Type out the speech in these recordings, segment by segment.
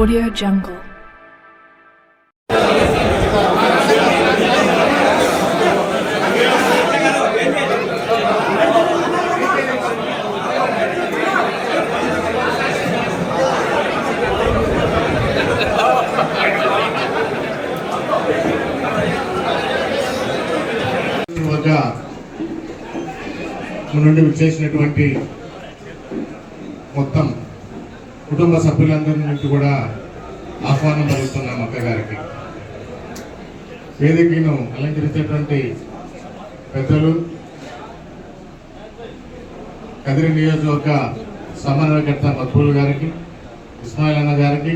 Audio Jungle. నుండి విచ్చేసినటువంటి మొత్తం కుటుంబ సభ్యులందరి నుంచి కూడా ఆహ్వానం పలుకుతున్నాం అక్క గారికి. వేదికను అలంకరించేటువంటి పెద్దలు, కదిరి నియోజకవర్గ సమన్వయకర్త మక్బూల్ గారికి, ఇస్మాయిల్ అన్న గారికి,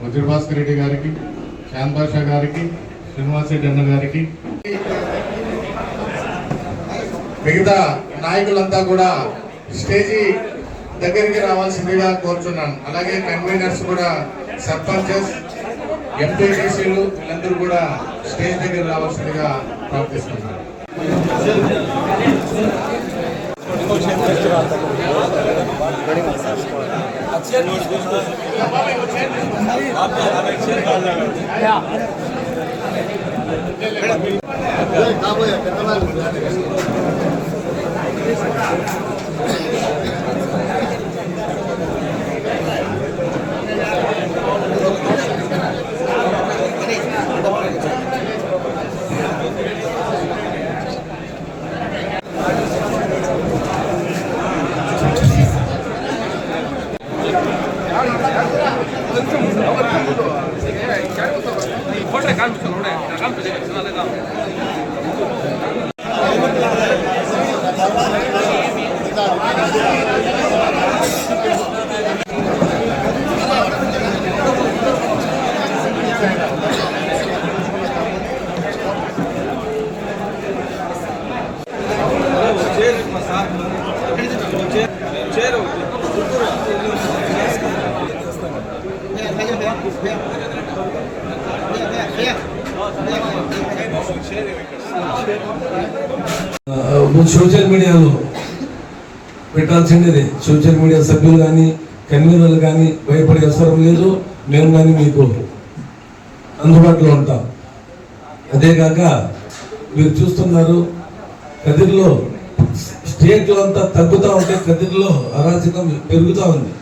వజ్రభాస్కర్ రెడ్డి గారికి, శాంత్ బాషా గారికి, శ్రీనివాస్ రెడ్డి అన్న గారికి, మిగతా నాయకులంతా కూడా స్టేజీ దగ్గరికి రావాల్సిందిగా కోరుతున్నాను. అలాగే కన్వీనర్స్ కూడా, సర్పంచెస్, ఎంపీటీసీలు వీళ్ళందరూ కూడా స్టేజ్ దగ్గర రావాల్సిందిగా ప్రార్థిస్తున్నాను. సోషల్ మీడియాలో పెట్టాల్సిందే. సోషల్ మీడియా సభ్యులు కానీ కన్వీనర్లు కానీ భయపడే అవసరం లేదు. మేము కానీ మీకు అందుబాటులో ఉంటాం. అదేకాక మీరు చూస్తున్నారు, కదిరిలో స్టేట్లో అంతా తగ్గుతూ ఉంటే కదిరిలో అరాచకం పెరుగుతూ ఉంది.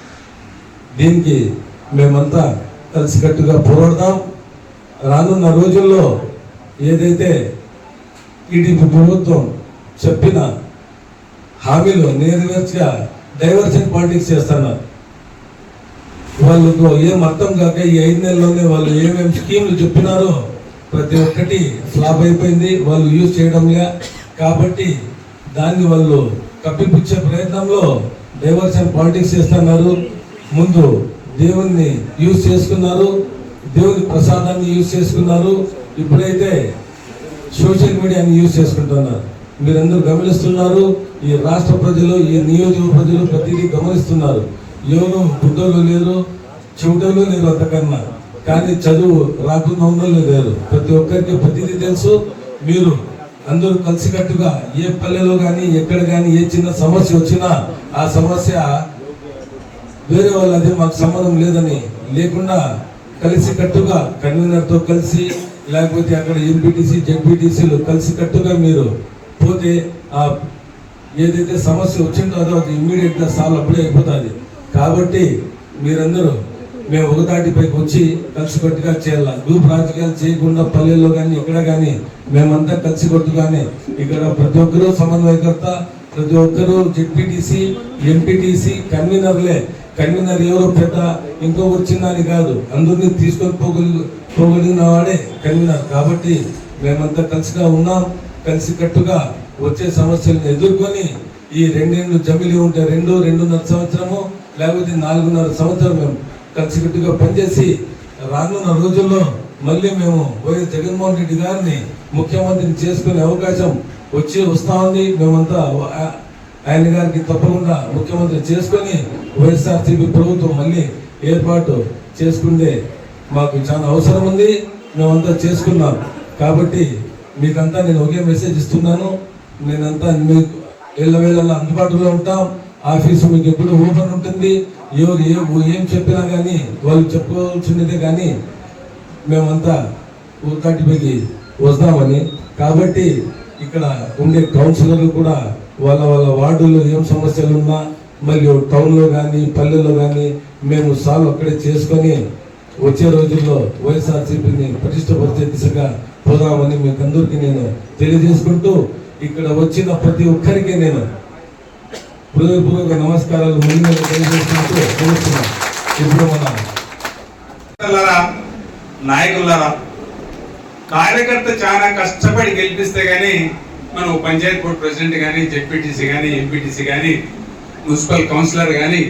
దీనికి మేమంతా కలిసికట్టుగా పోరాడదాం. రానున్న రోజుల్లో ఏదైతే టీడీపీ ప్రభుత్వం చెప్పిన హామీలు నెరవేర్చగా డైవర్షన్ పాలిటిక్స్ చేస్తున్నారు. వాళ్ళకు ఏం అర్థం కాక ఈ 5 నెలల్లోనే వాళ్ళు ఏమేమి స్కీములు చెప్పినారో ప్రతి ఒక్కటి ఫ్లాప్ అయిపోయింది. వాళ్ళు యూజ్ చేయడంలే. కాబట్టి దాన్ని వాళ్ళు కప్పిపుచ్చే ప్రయత్నంలో డైవర్షన్ పాలిటిక్స్ చేస్తున్నారు. ముందు దేవుణ్ణి యూజ్ చేసుకున్నారు, దేవుని ప్రసాదాన్ని యూజ్ చేసుకున్నారు. ఇప్పుడైతే సోషల్ మీడియాని యూజ్ చేసుకుంటున్నారు. మీరందరూ గమనిస్తున్నారు. ఈ రాష్ట్ర ప్రజలు, ఈ నియోజక ప్రజలు ప్రతిదీ గమనిస్తున్నారు. ఎవరు గుడ్డోళ్ళు లేరు, చెవుటోళ్ళు లేరు అంతకన్నా. కానీ చదువు రాకుండా ఉన్నోళ్ళు లేరు. ప్రతి ఒక్కరికి ప్రతిదీ తెలుసు. మీరు అందరూ కలిసికట్టుగా ఏ పల్లెలో కానీ ఎక్కడ కానీ ఏ చిన్న సమస్య వచ్చినా ఆ సమస్య వేరే వాళ్ళది మాకు సంబంధం లేదని లేకుండా కలిసికట్టుగా కన్వీనర్తో కలిసి, లేకపోతే అక్కడ ఎంపీటీసీ జెడ్పీటీసీలు కలిసికట్టుగా మీరు పోతే ఆ ఏదైతే సమస్య వచ్చిందో అది ఇమ్మీడియట్గా సాల్వ్ అప్పుడే అయిపోతుంది. కాబట్టి మీరందరూ మేము ఒకదాటిపైకి వచ్చి కలిసికట్టుగా చేయాలి. గ్రూప్ రాజకీయాలు చేయకుండా పల్లెల్లో కానీ ఎక్కడ కానీ మేమంతా కలిసికట్టుగానే ఇక్కడ ప్రతి ఒక్కరూ సమన్వయకర్త, ప్రతి ఒక్కరూ జెడ్పీటీసీ, ఎంపీటీసీ కన్వీనర్లే. కన్వీనర్ ఎవరో పెద్ద ఇంకొకరు చిన్నది కాదు, అందరినీ తీసుకొని పోగలిగిన వాడే కన్వీనర్. కాబట్టి మేమంతా కలిసిగా ఉన్నాం. కలిసికట్టుగా వచ్చే సమస్యలను ఎదుర్కొని ఈ 2 ఏళ్ళు జమిలి ఉంటే 2.5 సంవత్సరము, లేకపోతే 4.5 సంవత్సరం మేము కలిసికట్టుగా పనిచేసి రానున్న రోజుల్లో మళ్ళీ మేము వైఎస్ జగన్మోహన్ రెడ్డి గారిని ముఖ్యమంత్రిని చేసుకునే అవకాశం వస్తూ ఉంది. మేమంతా ఆయన గారికి తప్పకుండా ముఖ్యమంత్రి చేసుకొని వైఎస్ఆర్సీపీ ప్రభుత్వం మళ్ళీ ఏర్పాటు చేసుకుంటే మాకు చాలా అవసరం ఉంది. మేమంతా చేసుకున్నాం. కాబట్టి మీకంతా నేను ఒకే మెసేజ్ ఇస్తున్నాను. నేనంతా మీకు ఎల్లవేళలా అందుబాటులో ఉంటాం. ఆఫీసు మీకు ఎప్పుడు ఓపెన్ ఉంటుంది. ఎవరు ఏం చెప్పినా కానీ వాళ్ళు చెప్పుకోవాల్సినదే, కానీ మేమంతా ఊరికాటిపైకి వస్తామని. కాబట్టి ఇక్కడ ఉండే కౌన్సిలర్లు కూడా వాళ్ళ వార్డుల్లో ఏం సమస్యలు ఉన్నా మరియు టౌన్లో కానీ పల్లెల్లో కానీ మేము సాల్వ్ అక్కడే చేసుకొని వచ్చే రోజుల్లో వైఎస్ఆర్సీపీని పటిష్టపరిచే దిశగా పోదామని మీకు అందరికీ నేను తెలియజేసుకుంటూ, ఇక్కడ వచ్చిన ప్రతి ఒక్కరికి నేను హృదయపూర్వక నమస్కారాలు ముందు తెలియజేసుకుంటూ కోరుతున్నాను. ఇప్పుడు మన నాయకులారా, కార్యకర్త చాలా కష్టపడి గెలిపిస్తే గానీ మనం పంచాయత్ బోర్డు ప్రెసిడెంట్ కానీ, జెడ్పీటీసీ కానీ, ఎంపీటీసీ కానీ, మున్సిపల్ కౌన్సిలర్ కానీ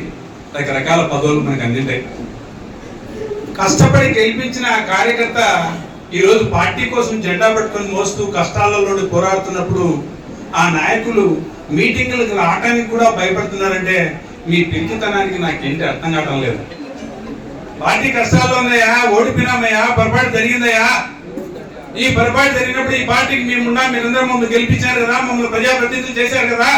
రకరకాల పదవులు మనకు అందింటాయి. కష్టపడి గెలిపించిన ఆ కార్యకర్త ఈరోజు పార్టీ కోసం జెండా పట్టుకొని మోస్తూ కష్టాలలో పోరాడుతున్నప్పుడు ఆ నాయకులు మీటింగులకు రావడానికి కూడా భయపడుతున్నారంటే మీ పిరికితనానికి నాకేంటి అర్థం కావడం లేదు. పార్టీ కష్టాల్లో ఉన్నాయా, ఓడిపోయినామయ్యా, పొరపాటు జరిగిందయ్యా, ఈ పొరపాటు జరిగినప్పుడు ఈ పార్టీకి మేమున్నా, మీరందరూ మమ్మల్ని గెలిపించారు కదా, మమ్మల్ని ప్రజాప్రతినిధులు చేశారు కదా,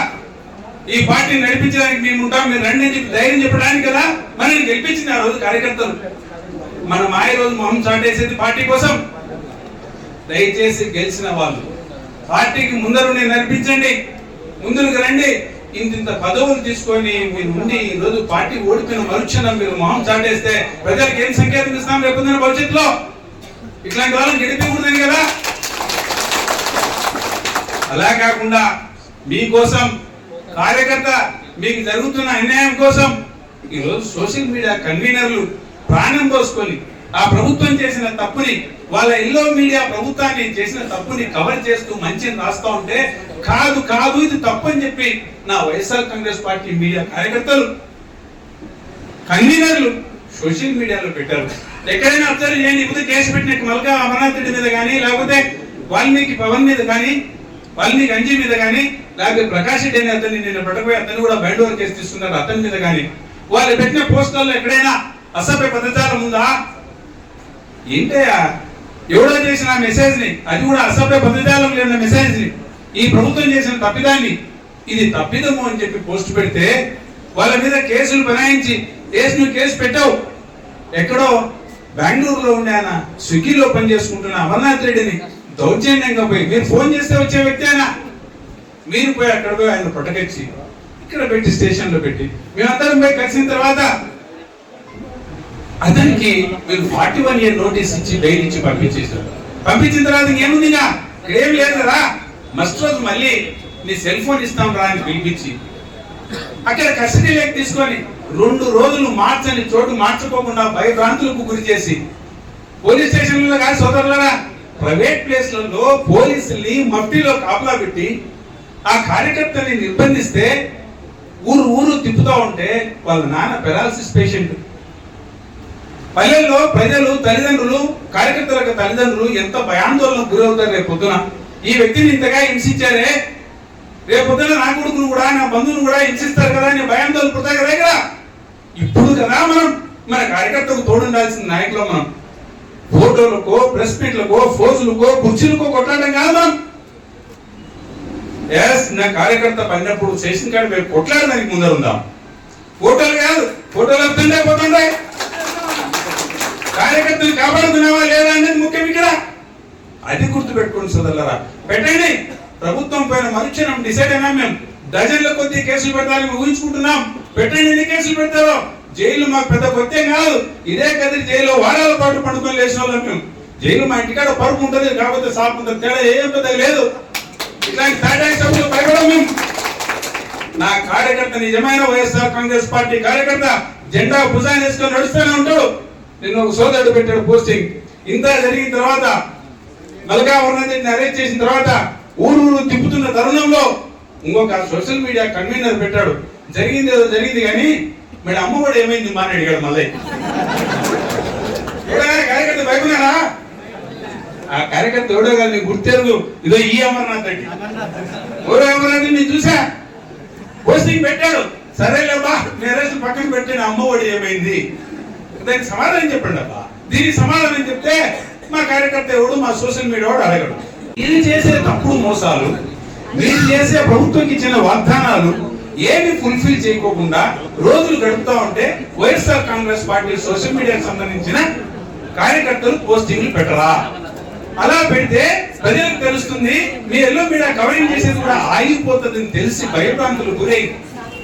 ఈ పార్టీని నడిపించడానికి మేముంటాం, మీరు రండి అని చెప్పి ధైర్యం చెప్పడానికి కదా మనల్ని గెలిపించింది ఆ రోజు కార్యకర్తలు. మనం ఆ రోజు మొహం చాటేసేది పార్టీ కోసం. దయచేసి గెలిచిన వాళ్ళు పార్టీకి ముందరుండి నడిపించండి, ముందుకు రండి. ఇంత పదవులు తీసుకొని మీరు ఉండి ఈ రోజు పార్టీ ఓడిపోయిన మరుక్షణం మీరు మొహం చాటేస్తే ప్రజలకు ఏం సంకేతం ఇస్తాం రేపు భవిష్యత్తులో? ఇట్లాంటి వాళ్ళని గెలిపకూడదని కదా. అలా కాకుండా మీకోసం కార్యకర్త మీకు జరుగుతున్న అన్యాయం కోసం ఈరోజు సోషల్ మీడియా కన్వీనర్లు ప్రాణం పోసుకొని ఆ ప్రభుత్వం చేసిన తప్పుని, వాళ్ళ ఎల్లో మీడియా ప్రభుత్వాన్ని చేసిన తప్పుని కవర్ చేస్తూ మంచిని రాస్తా ఉంటే కాదు కాదు ఇది తప్పు అని చెప్పి నా వైఎస్ఆర్ కాంగ్రెస్ పార్టీ మీడియా కార్యకర్తలు కన్వీనర్లు సోషల్ మీడియాలో పెట్టారు. ఎక్కడైనా అబ్జర్వ్ చేయండి, ఇప్పుడు కేసు పెట్టిన మల్కా అమర్నాథ్ రెడ్డి మీద కానీ, లేకపోతే వాల్మీకి పవన్ మీద కానీ, వాల్మీకి అంజీ మీద కానీ, లేకపోతే ప్రకాష్ రెడ్డి అనే అతన్ని నిన్న పట్టకపోయి అతన్ని కూడా బెండోవర్ కేసు తీసుకున్నారు, అతని మీద కానీ వాళ్ళు పెట్టిన పోస్టర్లో ఎక్కడైనా అసభ్య పదజాలం ఉందా? ఏంటయ్యా, ఎవడో చేసిన మెసేజ్ ని, అది కూడా అసభ్య పదజాలం లేని మెసేజ్ ని, ఈ ప్రభుత్వం చేసిన తప్పిదాన్ని ఇది తప్పిదము అని చెప్పి పోస్ట్ పెడితే వాళ్ళ మీద కేసులు బనాయించి కేసు పెట్టావు. ఎక్కడో బెంగళూరులో ఉండే ఆయన స్విగ్గీలో పనిచేసుకుంటున్న అమర్నాథ్ రెడ్డిని దౌర్జన్యంగా పోయి, మీరు ఫోన్ చేస్తే వచ్చే వ్యక్తి ఆయన, మీరు పోయి అక్కడ పోయి ఆయన పట్టకొచ్చి ఇక్కడ పెట్టి స్టేషన్ లో పెట్టి మేమందరం పోయి కలిసిన తర్వాత అతనికి మీరు 41 year నోటీస్ ఇచ్చి బెయిల్ ఇచ్చి పంపించేశారు. పంపించిన తర్వాత ఇంకేముంది, ఇంకా ఏం లేదు కదా. మస్ట్ రోజు మళ్ళీ నీ సెల్ ఫోన్ ఇస్తాం రా అని పిలిపించి అక్కడ కస్టడీలోకి తీసుకొని 2 రోజులు మార్చని చోటు మార్చుకోకుండా భయభ్రాంతులకు గురి చేసి పోలీస్ స్టేషన్లలో కాదు సోదరులరా, ప్రైవేట్ ప్లేస్లలో పోలీసుల్ని మఫ్టీలో కాపలా పెట్టి ఆ కార్యకర్తని నిర్బంధిస్తే ఊరు తిప్పుతా ఉంటే వాళ్ళ నాన్న పెరాలసిస్ పేషెంట్. పల్లెల్లో ప్రజలు, తల్లిదండ్రులు, కార్యకర్తల తల్లిదండ్రులు ఎంత భయాందోళనకు గురవుతారు. రేపు పొద్దున ఈ వ్యక్తిని ఇంతగా హింసించారే, రేపు పొద్దున నా కొడుకును కూడా నా బంధువును కూడా హింసిస్తారు కదా అని భయాందోళన పుడతాయి కదా. ఇక్కడ ఇప్పుడు కదా మనం మన కార్యకర్తకు తోడుండాల్సిన నాయకులు మనం ఫోటోలకో, ప్రెస్ మీట్లకో, ఫోజులకో, కుర్చీలకో కొట్లాడడం కాదు మనం. నా కార్యకర్త పడినప్పుడు స్టేషన్ కాడ మేము కొట్లాడడానికి ముందర ఉందాం. ఫోటోలు కాదు, ఫోటోలు వస్తుండే పోతుండే, కార్యకర్తలు కాపాడుతున్నావా లేదా అనేది ముఖ్యం ఇక్కడ. అది గుర్తు పెట్టుకోండి సోదరులారా. పెట్టండి, ప్రభుత్వం పైన మరుక్షణం డిసైడ్ అయినా మేము డజన్ల కొద్ది కేసులు పెడతామని ఊహించుకుంటున్నాం. పెట్టండి, ఎన్ని కేసులు పెడతారో. జైలు మాకు పెద్ద కొత్తే కాదు, ఇదే కదిరి జైల్లో వారాల పాటు పండుకొని లేచిన వాళ్ళం మేము. జైలు మా ఇంటికాడ పరుపు ఉంటుంది, కాకపోతే సాపు ఉంటుంది, తేడా ఏం పెద్దగా లేదు. ఇట్లాంటి తాటాయి సభ్యులు భయపడం మేము. నా కార్యకర్త నిజమైన వైఎస్ఆర్ కాంగ్రెస్ పార్టీ కార్యకర్త జెండా భుజాన్ని వేసుకొని నడుస్తూనే ఉంటాడు. నిన్న ఒక సోదరుడు పెట్టాడు పోస్టింగ్. ఇంత జరిగిన తర్వాత మల్కా అమర్నాథ్ని అరెస్ట్ చేసిన తర్వాత ఊరు తిప్పుతున్న తరుణంలో ఇంకొక సోషల్ మీడియా కన్వీనర్ పెట్టాడు, జరిగింది ఏదో జరిగింది కానీ మరి అమ్మ కూడా ఏమైంది మా అని అడిగాడు. మళ్ళీ కార్యకర్త భయపడినారా? ఆ కార్యకర్త ఎవడో కాదు, నీకు గుర్తెరుగు, ఇదో ఈ అమర్నాథ్ రెడ్డి. ఎవరో అమర్నాథ్ నేను చూసా, పోస్టింగ్ పెట్టాడు. సరేలేబ్బా నేను అరెస్ట్ పక్కన పెట్టిన అమ్మ ఒడి ఏమైంది, దానికి సమాధానం చెప్పండి అబ్బా. దీనికి సమాధానం చెప్తే మా కార్యకర్త ఎవడు, మా సోషల్ మీడియా వాడు అడగడు. మీరు చేసే తప్పుడు మోసాలు, మీరు చేసే ప్రభుత్వంకి ఇచ్చిన వాగ్దానాలు ఏమి ఫుల్ఫిల్ చేయకోకుండా రోజులు గడుపుతా ఉంటే వైఎస్ఆర్ కాంగ్రెస్ పార్టీ సోషల్ మీడియాకి సంబంధించిన కార్యకర్తలు పోస్టింగ్లు పెట్టరా? అలా పెడితే ప్రజలకు తెలుస్తుంది, మీ ఎల్లో మీడియా కవరింగ్ చేసేది కూడా ఆగిపోతుందని తెలిసి భయభ్రాంతులు గురై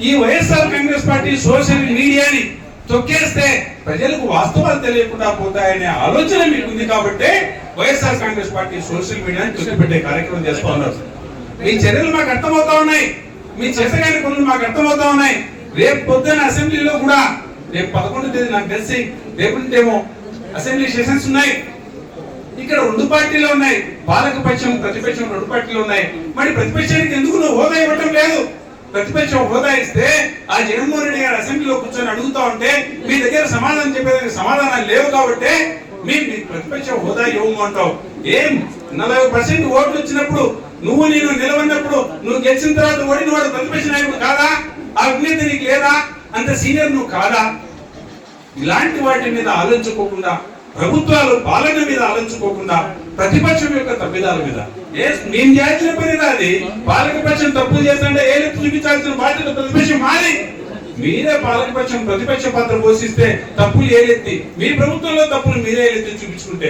ఈ వైఎస్ఆర్ కాంగ్రెస్ పార్టీ సోషల్ మీడియాని తొక్కేస్తే ప్రజలకు వాస్తవాలు తెలియకుండా పోతాయనే ఆలోచన మీకు ఉంది కాబట్టి వైఎస్ఆర్ కాంగ్రెస్ పార్టీ సోషల్ మీడియాని తొక్కిపెట్టే కార్యక్రమం చేస్తా ఉన్నారు. మీ చర్యలు మాకు అర్థమవుతా ఉన్నాయి, మీ చేతగాని పనులు మాకు అర్థమవుతా ఉన్నాయి. రేపు పొద్దున్న అసెంబ్లీలో కూడా రేపు 11వ తేదీ నాకు తెలిసి రేపుంటేమో అసెంబ్లీ సెషన్స్ ఉన్నాయి. ఇక్కడ 2 పార్టీలు ఉన్నాయి, పాలకపక్షం ప్రతిపక్షం 2 పార్టీలు ఉన్నాయి. మరి ప్రతిపక్షానికి ఎందుకు నువ్వు హోదా ఇవ్వటం లేదు? ప్రతిపక్షం హోదా ఇస్తే ఆ జగన్మోహన్ రెడ్డి గారు అసెంబ్లీలో కూర్చొని అడుగుతా ఉంటే మీ దగ్గర సమాధానం చెప్పేదానికి సమాధానాలు లేవు కాబట్టి మీ ప్రతిపక్ష హోదా ఇవ్వమంటావు. ఏం 40% ఓట్లు వచ్చినప్పుడు నువ్వు నేను నిలవన్నప్పుడు నువ్వు గెలిచిన తర్వాత ఓడిన వాడు ప్రతిపక్ష నాయకుడు కాదా? ఆ విజ్ఞత నీకు లేదా? అంత సీనియర్ నువ్వు కాదా? ఇలాంటి వాటి మీద ఆలోచించుకోకుండా, ప్రభుత్వాలు పాలన మీద ఆలోచించుకోకుండా ప్రతిపక్షం యొక్క తప్పిదాల మీద నేను చేయాల్సిన పని రాది. పాలకపక్షం తప్పులు చేస్తుంటే ఏలెత్తి చూపించాల్సిన బాధ్యత ప్రతిపక్షం మాది. మీరే పాలకపక్షం ప్రతిపక్ష పాత్ర పోషిస్తే తప్పులు ఏలెత్తి, మీ ప్రభుత్వంలో తప్పులు మీరే ఏలెత్తి చూపించుకుంటే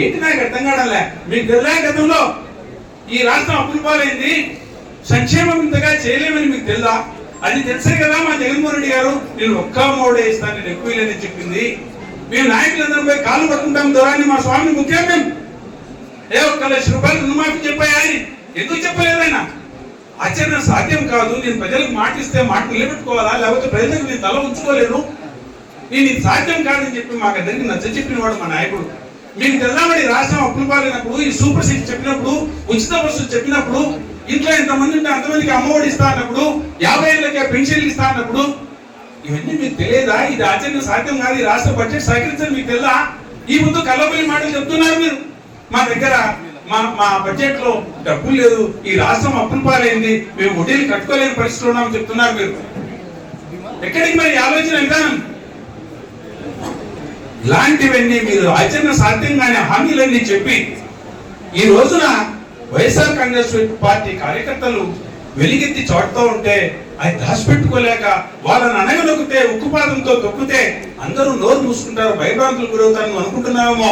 ఏంటి నాకు అర్థం కావడంలే. మీకు తెలుసా గతంలో ఈ రాష్ట్రం అప్పుల పాలైంది, సంక్షేమం ఇంతగా చేయలేమని మీకు తెలుసా? అది తెలిసే కదా మా జగన్మోహన్ రెడ్డి గారు నేను ఒక్క మోడే ఇస్తాను, నేను ఎక్కువ లేదని చెప్పింది. మేము నాయకులందరం పోయి కాళ్ళు పట్టుకుంటాం దూరాన్ని మా స్వామిని ముఖ్యం. మేము 1 లక్ష రూపాయలు రుణమాఫీ చెప్పాయా అని ఎందుకు చెప్పలేదైనా? ఆచరణ సాధ్యం కాదు. నేను ప్రజలకు మాటిస్తే మాట నిలబెట్టుకోవాలా, లేకపోతే ప్రజలకు నేను తల ఉంచుకోలేను, నేను ఇది సాధ్యం కాదని చెప్పి మాకు అందరికి నచ్చ చెప్పిన వాడు మా నాయకుడు. మీకు తెల్లబడి రాష్ట్రం అప్పులు పాలైనప్పుడు, ఈ సూపర్ సిక్స్ చెప్పినప్పుడు, ఉచిత బస్సులు చెప్పినప్పుడు, ఇంట్లో ఎంతమంది ఉంటే అంతమందికి అమ్మఒడి ఇస్తా అన్నప్పుడు, 50 ఏళ్ళకి పెన్షన్లు ఇస్తా అన్నప్పుడు ఇవన్నీ మీకు తెలియదా? ఇది ఆచరణ సాధ్యం కాదు, ఈ రాష్ట్ర బడ్జెట్ సహకరించని మీకు తెలుసా? ఈ ముందు కల్లబోయి మాటలు చెప్తున్నారు మీరు. మా దగ్గర మా బడ్జెట్ లో డబ్బులు లేదు, ఈ రాష్ట్రం అప్పుల పాలైంది, మేము వడ్డీలు కట్టుకోలేని పరిస్థితులు ఉన్నామని చెప్తున్నారు మీరు. ఎక్కడికి మరి ఆలోచన విధానం? ఇలాంటివన్నీ మీరు ఆచరణ సాధ్యంగానే హామీలన్నీ చెప్పి ఈ రోజున వైఎస్ఆర్ కాంగ్రెస్ పార్టీ కార్యకర్తలు వెలిగెత్తి చాటుతూ ఉంటే అది దాచిపెట్టుకోలేక వాళ్ళని అనగనొక్కితే, ఉక్కుపాదంతో తొక్కితే అందరూ నోరు మూసుకుంటారు, భయభ్రాంతులు గురవుతారని అనుకుంటున్నామేమో.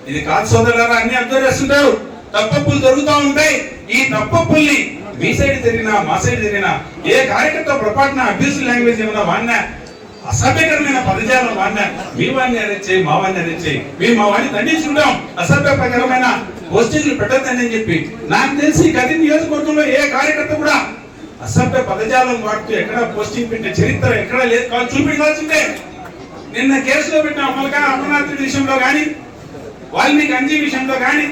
ఇది కాదు సోదరులారా, అన్ని అర్థం చేస్తుంటారు. తప్పప్పులు జరుగుతూ ఉంటాయి. ఈ తప్పప్పుల్ని మీ సైడ్ జరిగినా మా సైడ్ జరిగినా ఏ కార్యకర్త పొరపాటున అబ్యూస్ లాంగ్వేజ్ ఏమైనా వాడినా, అసభ్యకరమైన పదజాలం వాడినా, మీ వాడిని అరెస్ట్ చేయి, మా వాడిని అరెస్ట్ చేయి, మేము మా వాడిని దండించుకుంటాం, అసభ్యకరమైన పోస్టింగ్లు పెట్టద్దని చెప్పి నాకు తెలిసి గది నియోజకవర్గంలో ఏ కార్యకర్త కూడా అసభ్య పదజాలం వాడుతూ ఎక్కడ పోస్టింగ్ పెట్టే చరిత్ర ఎక్కడ లేదు. చూపించాల్సిందే. నిన్న కేసులో పెట్టిన అమర్నాథ్ విషయంలో కానీ, వాల్మీకి అంజీ విషయంలో కానీ,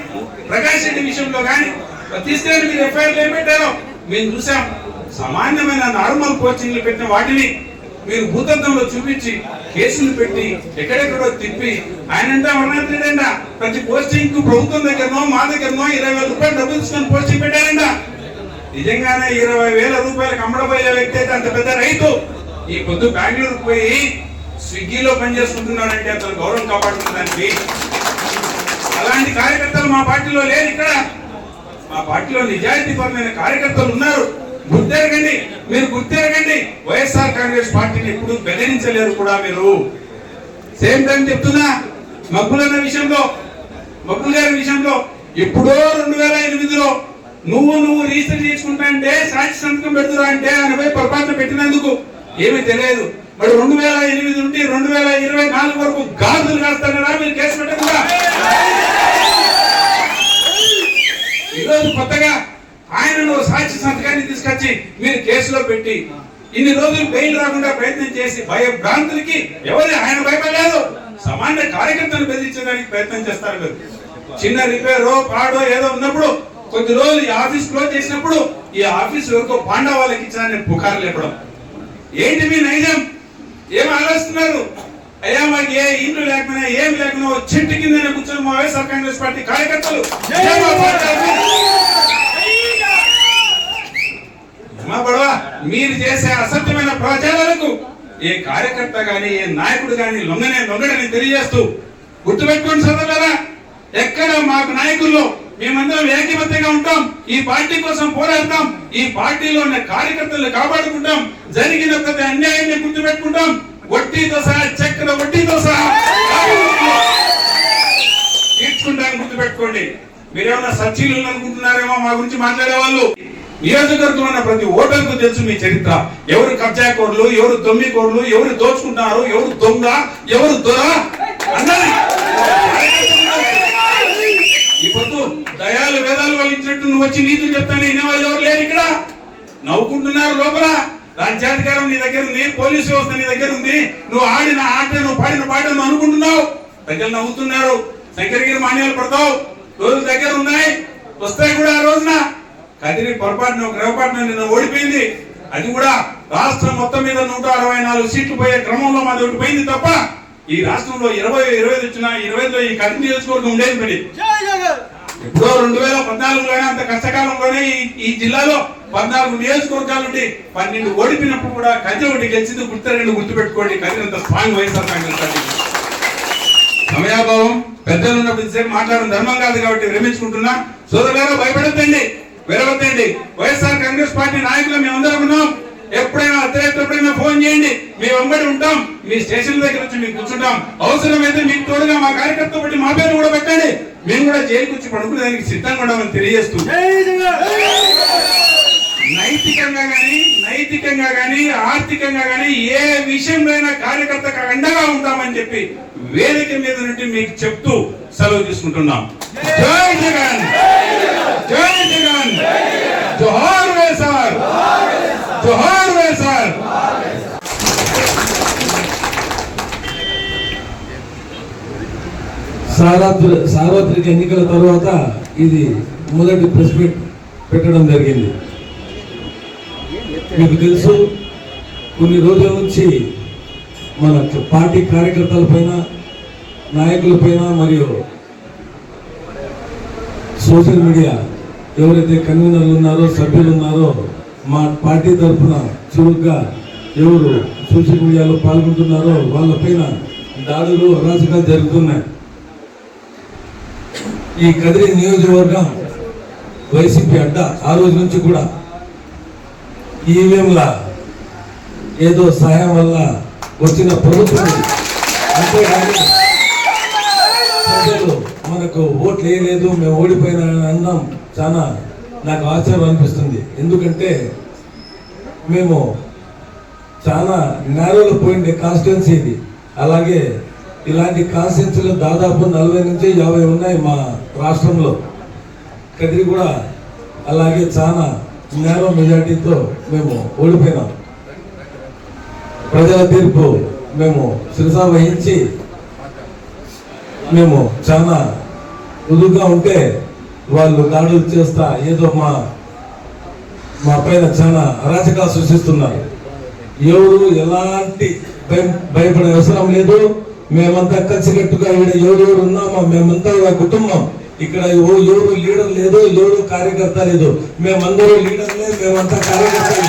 ప్రకాష్ రెడ్డి విషయంలో కానీ తీసుకెళ్ళి మీరు ఎఫ్ఐఆర్లు ఏం పెట్టారో మేము చూసాం. సామాన్యమైన నార్మల్ పోస్టింగ్లు పెట్టిన వాటిని మీరు భూతత్వంలో చూపించి కేసులు పెట్టి ఎక్కడెక్కడో తిప్పి ఆయన అంటే అమర్నాథ్ రెడ్డి అంట ప్రతి పోస్టింగ్ కు ప్రభుత్వం దగ్గరనో మా దగ్గరనో 20,000 రూపాయలు డబ్బులు తీసుకొని పోస్టింగ్ పెట్టారంట. నిజంగానే 20,000 రూపాయలకు అమ్మడబోయే వ్యక్తి అయితే అంత పెద్ద రైతు ఈ పొద్దు బెంగళూరు పోయి స్విగ్గీలో పనిచేసుకుంటున్నాడంటే అతను గౌరవం కాపాడుతుందానికి. అలాంటి కార్యకర్తలు మా పార్టీలో లేరు. ఇక్కడ మా పార్టీలో నిజాయితీపరమైన కార్యకర్తలు ఉన్నారు. గుర్తెరగండి, మీరు గుర్తెరగండి. వైఎస్ఆర్ కాంగ్రెస్ పార్టీని ఎప్పుడు బెదిరించలేరు కూడా మీరు. సేమ్ టైం చెప్తున్నా, మబ్బుల గారి విషయంలో ఎప్పుడో 2008లో నువ్వు రిజిస్టర్ చేసుకుంటా అంటే సాక్షి సంతకం పెడుతురా అంటే ఆయన పోయి పొరపాటున పెట్టినందుకు ఏమీ తెలియదు. మరి 2008 నుండి 2024 వరకు గాజులు కాస్తారా మీరు కేసు పెట్టకుండా? ఈరోజు కొత్తగా ఆయనను సాక్షి సంతకాన్ని తీసుకొచ్చి మీరు కేసులో పెట్టి ఇన్ని రోజులు బెయిల్ రాకుండా ప్రయత్నం చేసి భయభ్రాంతులకి ఆయన భయపడలేదు. సామాన్య కార్యకర్తలు బెదిరించడానికి ప్రయత్నం చేస్తారు మీరు. చిన్న రిపేరో పాడో ఏదో ఉన్నప్పుడు కొద్ది రోజులు ఈ ఆఫీస్ క్లోజ్ చేసినప్పుడు ఈ ఆఫీస్ ఎవరికో పాండా వాళ్ళకి ఇచ్చిన పుకార్లు లేపడం ఏంటి మీ నైజం? ఏం ఆలోచిస్తున్నారు? అయ్యా మాకు ఏ ఇండ్లు లేకపోయినా ఏం లేకపోయినా చెట్టు కింద కూర్చొని మా వైఎస్ఆర్ కాంగ్రెస్ పార్టీ కార్యకర్తలు మీరు చేసే అసత్యమైన ప్రచారాలకు ఏ కార్యకర్త గాని ఏ నాయకుడు గాని లొంగడని తెలియజేస్తూ గుర్తుపెట్టుకోండి సోదరులారా. ఎక్కడ మాకు నాయకుల్లో మేమందరం ఏకమత్యంగా ఉంటాం, ఈ పార్టీ కోసం పోరాడతాం. ఈ పార్టీలో ఉన్న కార్యకర్తలను కాపాడుకుంటాం, జరిగిన ప్రతి అన్యాయాన్ని గుర్తుపెట్టుకుంటాం, వడ్డీతో సహా చక్ర వడ్డీతో సహా తీర్చుకుంటాను, గుర్తుపెట్టుకోండి. మీరేమన్నా సచ్చీలు అనుకుంటున్నారేమో మా గురించి మాట్లాడే వాళ్ళు. నియోజకవర్గం ఉన్న ప్రతి ఓటర్కు తెలుసు మీ చరిత్ర. ఎవరు కబ్జా కోర్లు, ఎవరు దొమ్మి కోర్లు, ఎవరు దోచుకుంటున్నారు, ఎవరు దొంగ, ఎవరు దొర అన్నది ఈ పొద్దు దయాలు వేదాలు వహించినట్టు నువ్వు వచ్చి నీతులు చెప్తాను వినేవాళ్ళు ఎవరు లేరు ఇక్కడ. నవ్వుకుంటున్నారు లోపల. రాజ్యాధికారం నీ దగ్గర ఉంది, పోలీసు వ్యవస్థ నీ దగ్గర ఉంది, నువ్వు ఆడిన ఆట, నువ్వు పాడిన పాట నువ్వు అనుకుంటున్నావు. ప్రజలు నవ్వుతున్నారు, శంకరగిరి మాన్యాలు పడతావు, రోజులు దగ్గర ఉన్నాయి, వస్తాయి కూడా. ఆ రోజున కదిరి పొరపాటున గ్రహపాటున నిన్న ఓడిపోయింది. అది కూడా రాష్ట్రం మొత్తం మీద 164 సీట్లు పోయే క్రమంలో మాది ఒకటి పోయింది తప్ప ఈ రాష్ట్రంలో 20 వచ్చిన 20లో ఈ కదిరి నియోజకవర్గం ఉండేది పడి. ఎప్పుడో 2014లోనే అంత కష్టకాలంలోనే ఈ జిల్లాలో 14 నియోజకవర్గాలు ఉండి 12 ఓడిపోయినప్పుడు కూడా కదిరి ఒకటి గెలిచింది. గుర్తుపెట్టుకోండి, కదిరి అంత స్ట్రాంగ్ వైఎస్ఆర్ కాంగ్రెస్ పార్టీ. సమయాభావం, పెద్దలు ఉన్నప్పుడు సేపు మాట్లాడడం ధర్మం కాదు కాబట్టి విరమించుకుంటున్నా. సోదరులారా, భయపడద్దండి, విరవద్దండి. వైఎస్ఆర్ కాంగ్రెస్ పార్టీ నాయకులు మేమందరం ఉన్నాం. ఎప్పుడైనా అర్ధరాత్రి ఫోన్ చేయండి, మేము వెంబడి ఉంటాం. మీ స్టేషన్ దగ్గర వచ్చి మీకు కూర్చుంటాం. అవసరమైతే మీకు తోడుగా మా కార్యకర్త బట్టి మా పేరు కూడా పెట్టండి. మేము కూడా జైలుకి వచ్చి పడుకునేదానికి సిద్ధంగా ఉన్నామని తెలియజేస్తూ, నైతికంగా గానీ ఆర్థికంగా గానీ ఏ విషయంలో కార్యకర్తకు అండగా ఉంటామని చెప్పి వేదిక మీద నుండి మీకు చెప్తూ సెలవు తీసుకుంటున్నాం. జై జగన్, జై జగన్, జోహార్ వైఎస్ఆర్, జోహార్ వైఎస్ఆర్. సార్వత్రిక ఎన్నికల తర్వాత ఇది మొదటి ప్రెస్ మీట్ పెట్టడం జరిగింది. మీకు తెలుసు, కొన్ని రోజుల నుంచి మన పార్టీ కార్యకర్తల పైన, నాయకుల పైన మరియు సోషల్ మీడియా ఎవరైతే కన్వీనర్లు ఉన్నారో, సభ్యులు ఉన్నారో, మా పార్టీ తరఫున చురుగ్గా ఎవరు సోషల్ మీడియాలో పాల్గొంటున్నారో వాళ్ళపైన దాడులు, అరాచకాలు జరుగుతున్నాయి. ఈ కదిరి నియోజకవర్గం వైసీపీ అడ్డ. ఆ రోజు నుంచి కూడా ఈవీఎంల ఏదో సహాయం వల్ల వచ్చిన ప్రభుత్వం, అంతేగాని ప్రజలు మనకు ఓట్లు వేయలేదు, మేము ఓడిపోయిన అన్నం చాలా నాకు ఆశ్చర్యం అనిపిస్తుంది. ఎందుకంటే మేము చాలా నేరోలో పోయిండే కాన్స్టిట్యున్సీ ఇది. అలాగే ఇలాంటి కాన్స్టిట్యున్సీలు దాదాపు 40 నుంచి 50 ఉన్నాయి మా రాష్ట్రంలో. కదిరి కూడా అలాగే చాలా నేరో మెజార్టీతో మేము ఓడిపోయినాం. ప్రజల తీర్పు మేము శిరసా వహించి మేము చాలా ఉదుగా ఉంటే వాళ్ళు దాడులు చేస్తా ఏదో మా పైన చాలా అరాచకాలు సృష్టిస్తున్నారు. ఎవరు ఎలాంటి భయపడే అవసరం లేదు. మేమంతా కలిసికట్టుగా ఇక్కడ ఎవరెవరు ఉన్నామో మేమంతా కుటుంబం. ఇక్కడ ఎవరు లీడర్ లేదు, ఎవరు కార్యకర్త లేదు. మేమందరూ లీడర్లే, మేమంతా కార్యకర్తలే.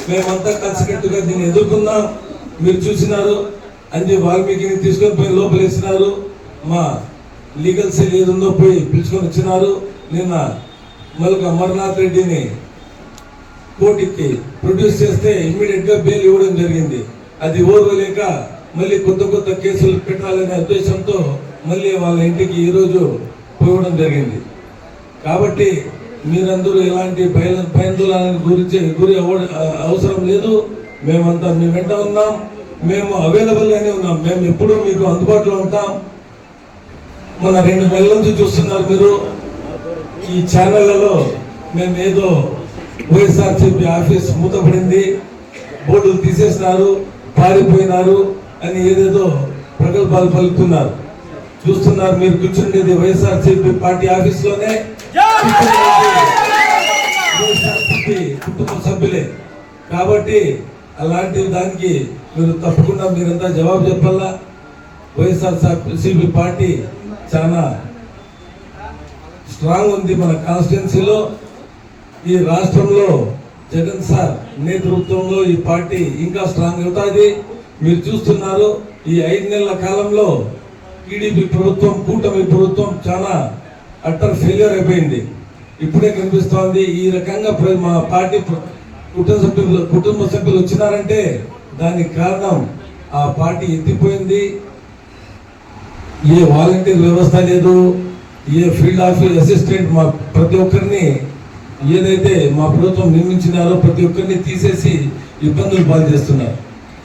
మేమంతా కలిసికట్టుగా దీన్ని ఎదుర్కొన్నాం. మీరు చూసినారు, అంజి వాల్మీకిని తీసుకొని పోయి లోపలేసినారు. మా లీగల్ సెల్ ఏదుందో పోయి పిలుచుకొని వచ్చినారు. నిన్న మల్క అమర్నాథ్ రెడ్డిని కోర్టుకి ప్రొడ్యూస్ చేస్తే ఇమ్మీడియట్ గా బెయిల్ ఇవ్వడం జరిగింది. అది ఓర్వలేక మళ్ళీ కొత్త కేసులు పెట్టాలనే ఉద్దేశంతో మళ్ళీ వాళ్ళ ఇంటికి ఈరోజు పోవడం జరిగింది. కాబట్టి మీరందరూ ఎలాంటి భయాందోళన గురి అవసరం లేదు. మేమంతా మీ వెంట ఉన్నాం, మేము అవైలబుల్ గానే ఉన్నాం. మేము ఎప్పుడూ మీకు అందుబాటులో ఉంటాం. మన 2 నెలల నుంచి చూస్తున్నారు మీరు ఈ ఛానళ్లలో మేము ఏదో వైఎస్ఆర్సీపీ ఆఫీస్ మూతపడింది, బోర్డులు తీసేసినారు, పారిపోయినారు అని ఏదేదో ప్రగల్భాలు పలుకుతున్నారు. చూస్తున్నారు మీరు కూర్చుండేది వైఎస్ఆర్సీపీ పార్టీ ఆఫీస్ లోనే, వైఎస్ఆర్సీపీ కుటుంబ సభ్యులే. కాబట్టి అలాంటి దానికి మీరు తప్పకుండా మీరంతా జవాబు చెప్పాలా. వైఎస్ఆర్సీపీ పార్టీ చాలా స్ట్రాంగ్ ఉంది మన కాన్స్టిట్యున్సీలో. ఈ రాష్ట్రంలో జగన్ సార్ నేతృత్వంలో ఈ పార్టీ ఇంకా స్ట్రాంగ్ అవుతుంది. మీరు చూస్తున్నారు ఈ 5 నెలల కాలంలో టీడీపీ ప్రభుత్వం, కూటమి ప్రభుత్వం చాలా అట్టర్ ఫెయిల్యూర్ అయిపోయింది. ఇప్పుడే కనిపిస్తోంది. ఈ రకంగా మా పార్టీ కుటుంబ సభ్యులు వచ్చినారంటే దానికి కారణం ఆ పార్టీ ఎత్తిపోయింది. ఏ వాలంటీర్ వ్యవస్థ లేదు, ఏ ఫీల్డ్ ఆఫీస్ అసిస్టెంట్, మా ప్రతి ఒక్కరిని ఏదైతే మా ప్రభుత్వం నియమించినారో ప్రతి ఒక్కరిని తీసేసి ఇబ్బందులు పాలు చేస్తున్నారు.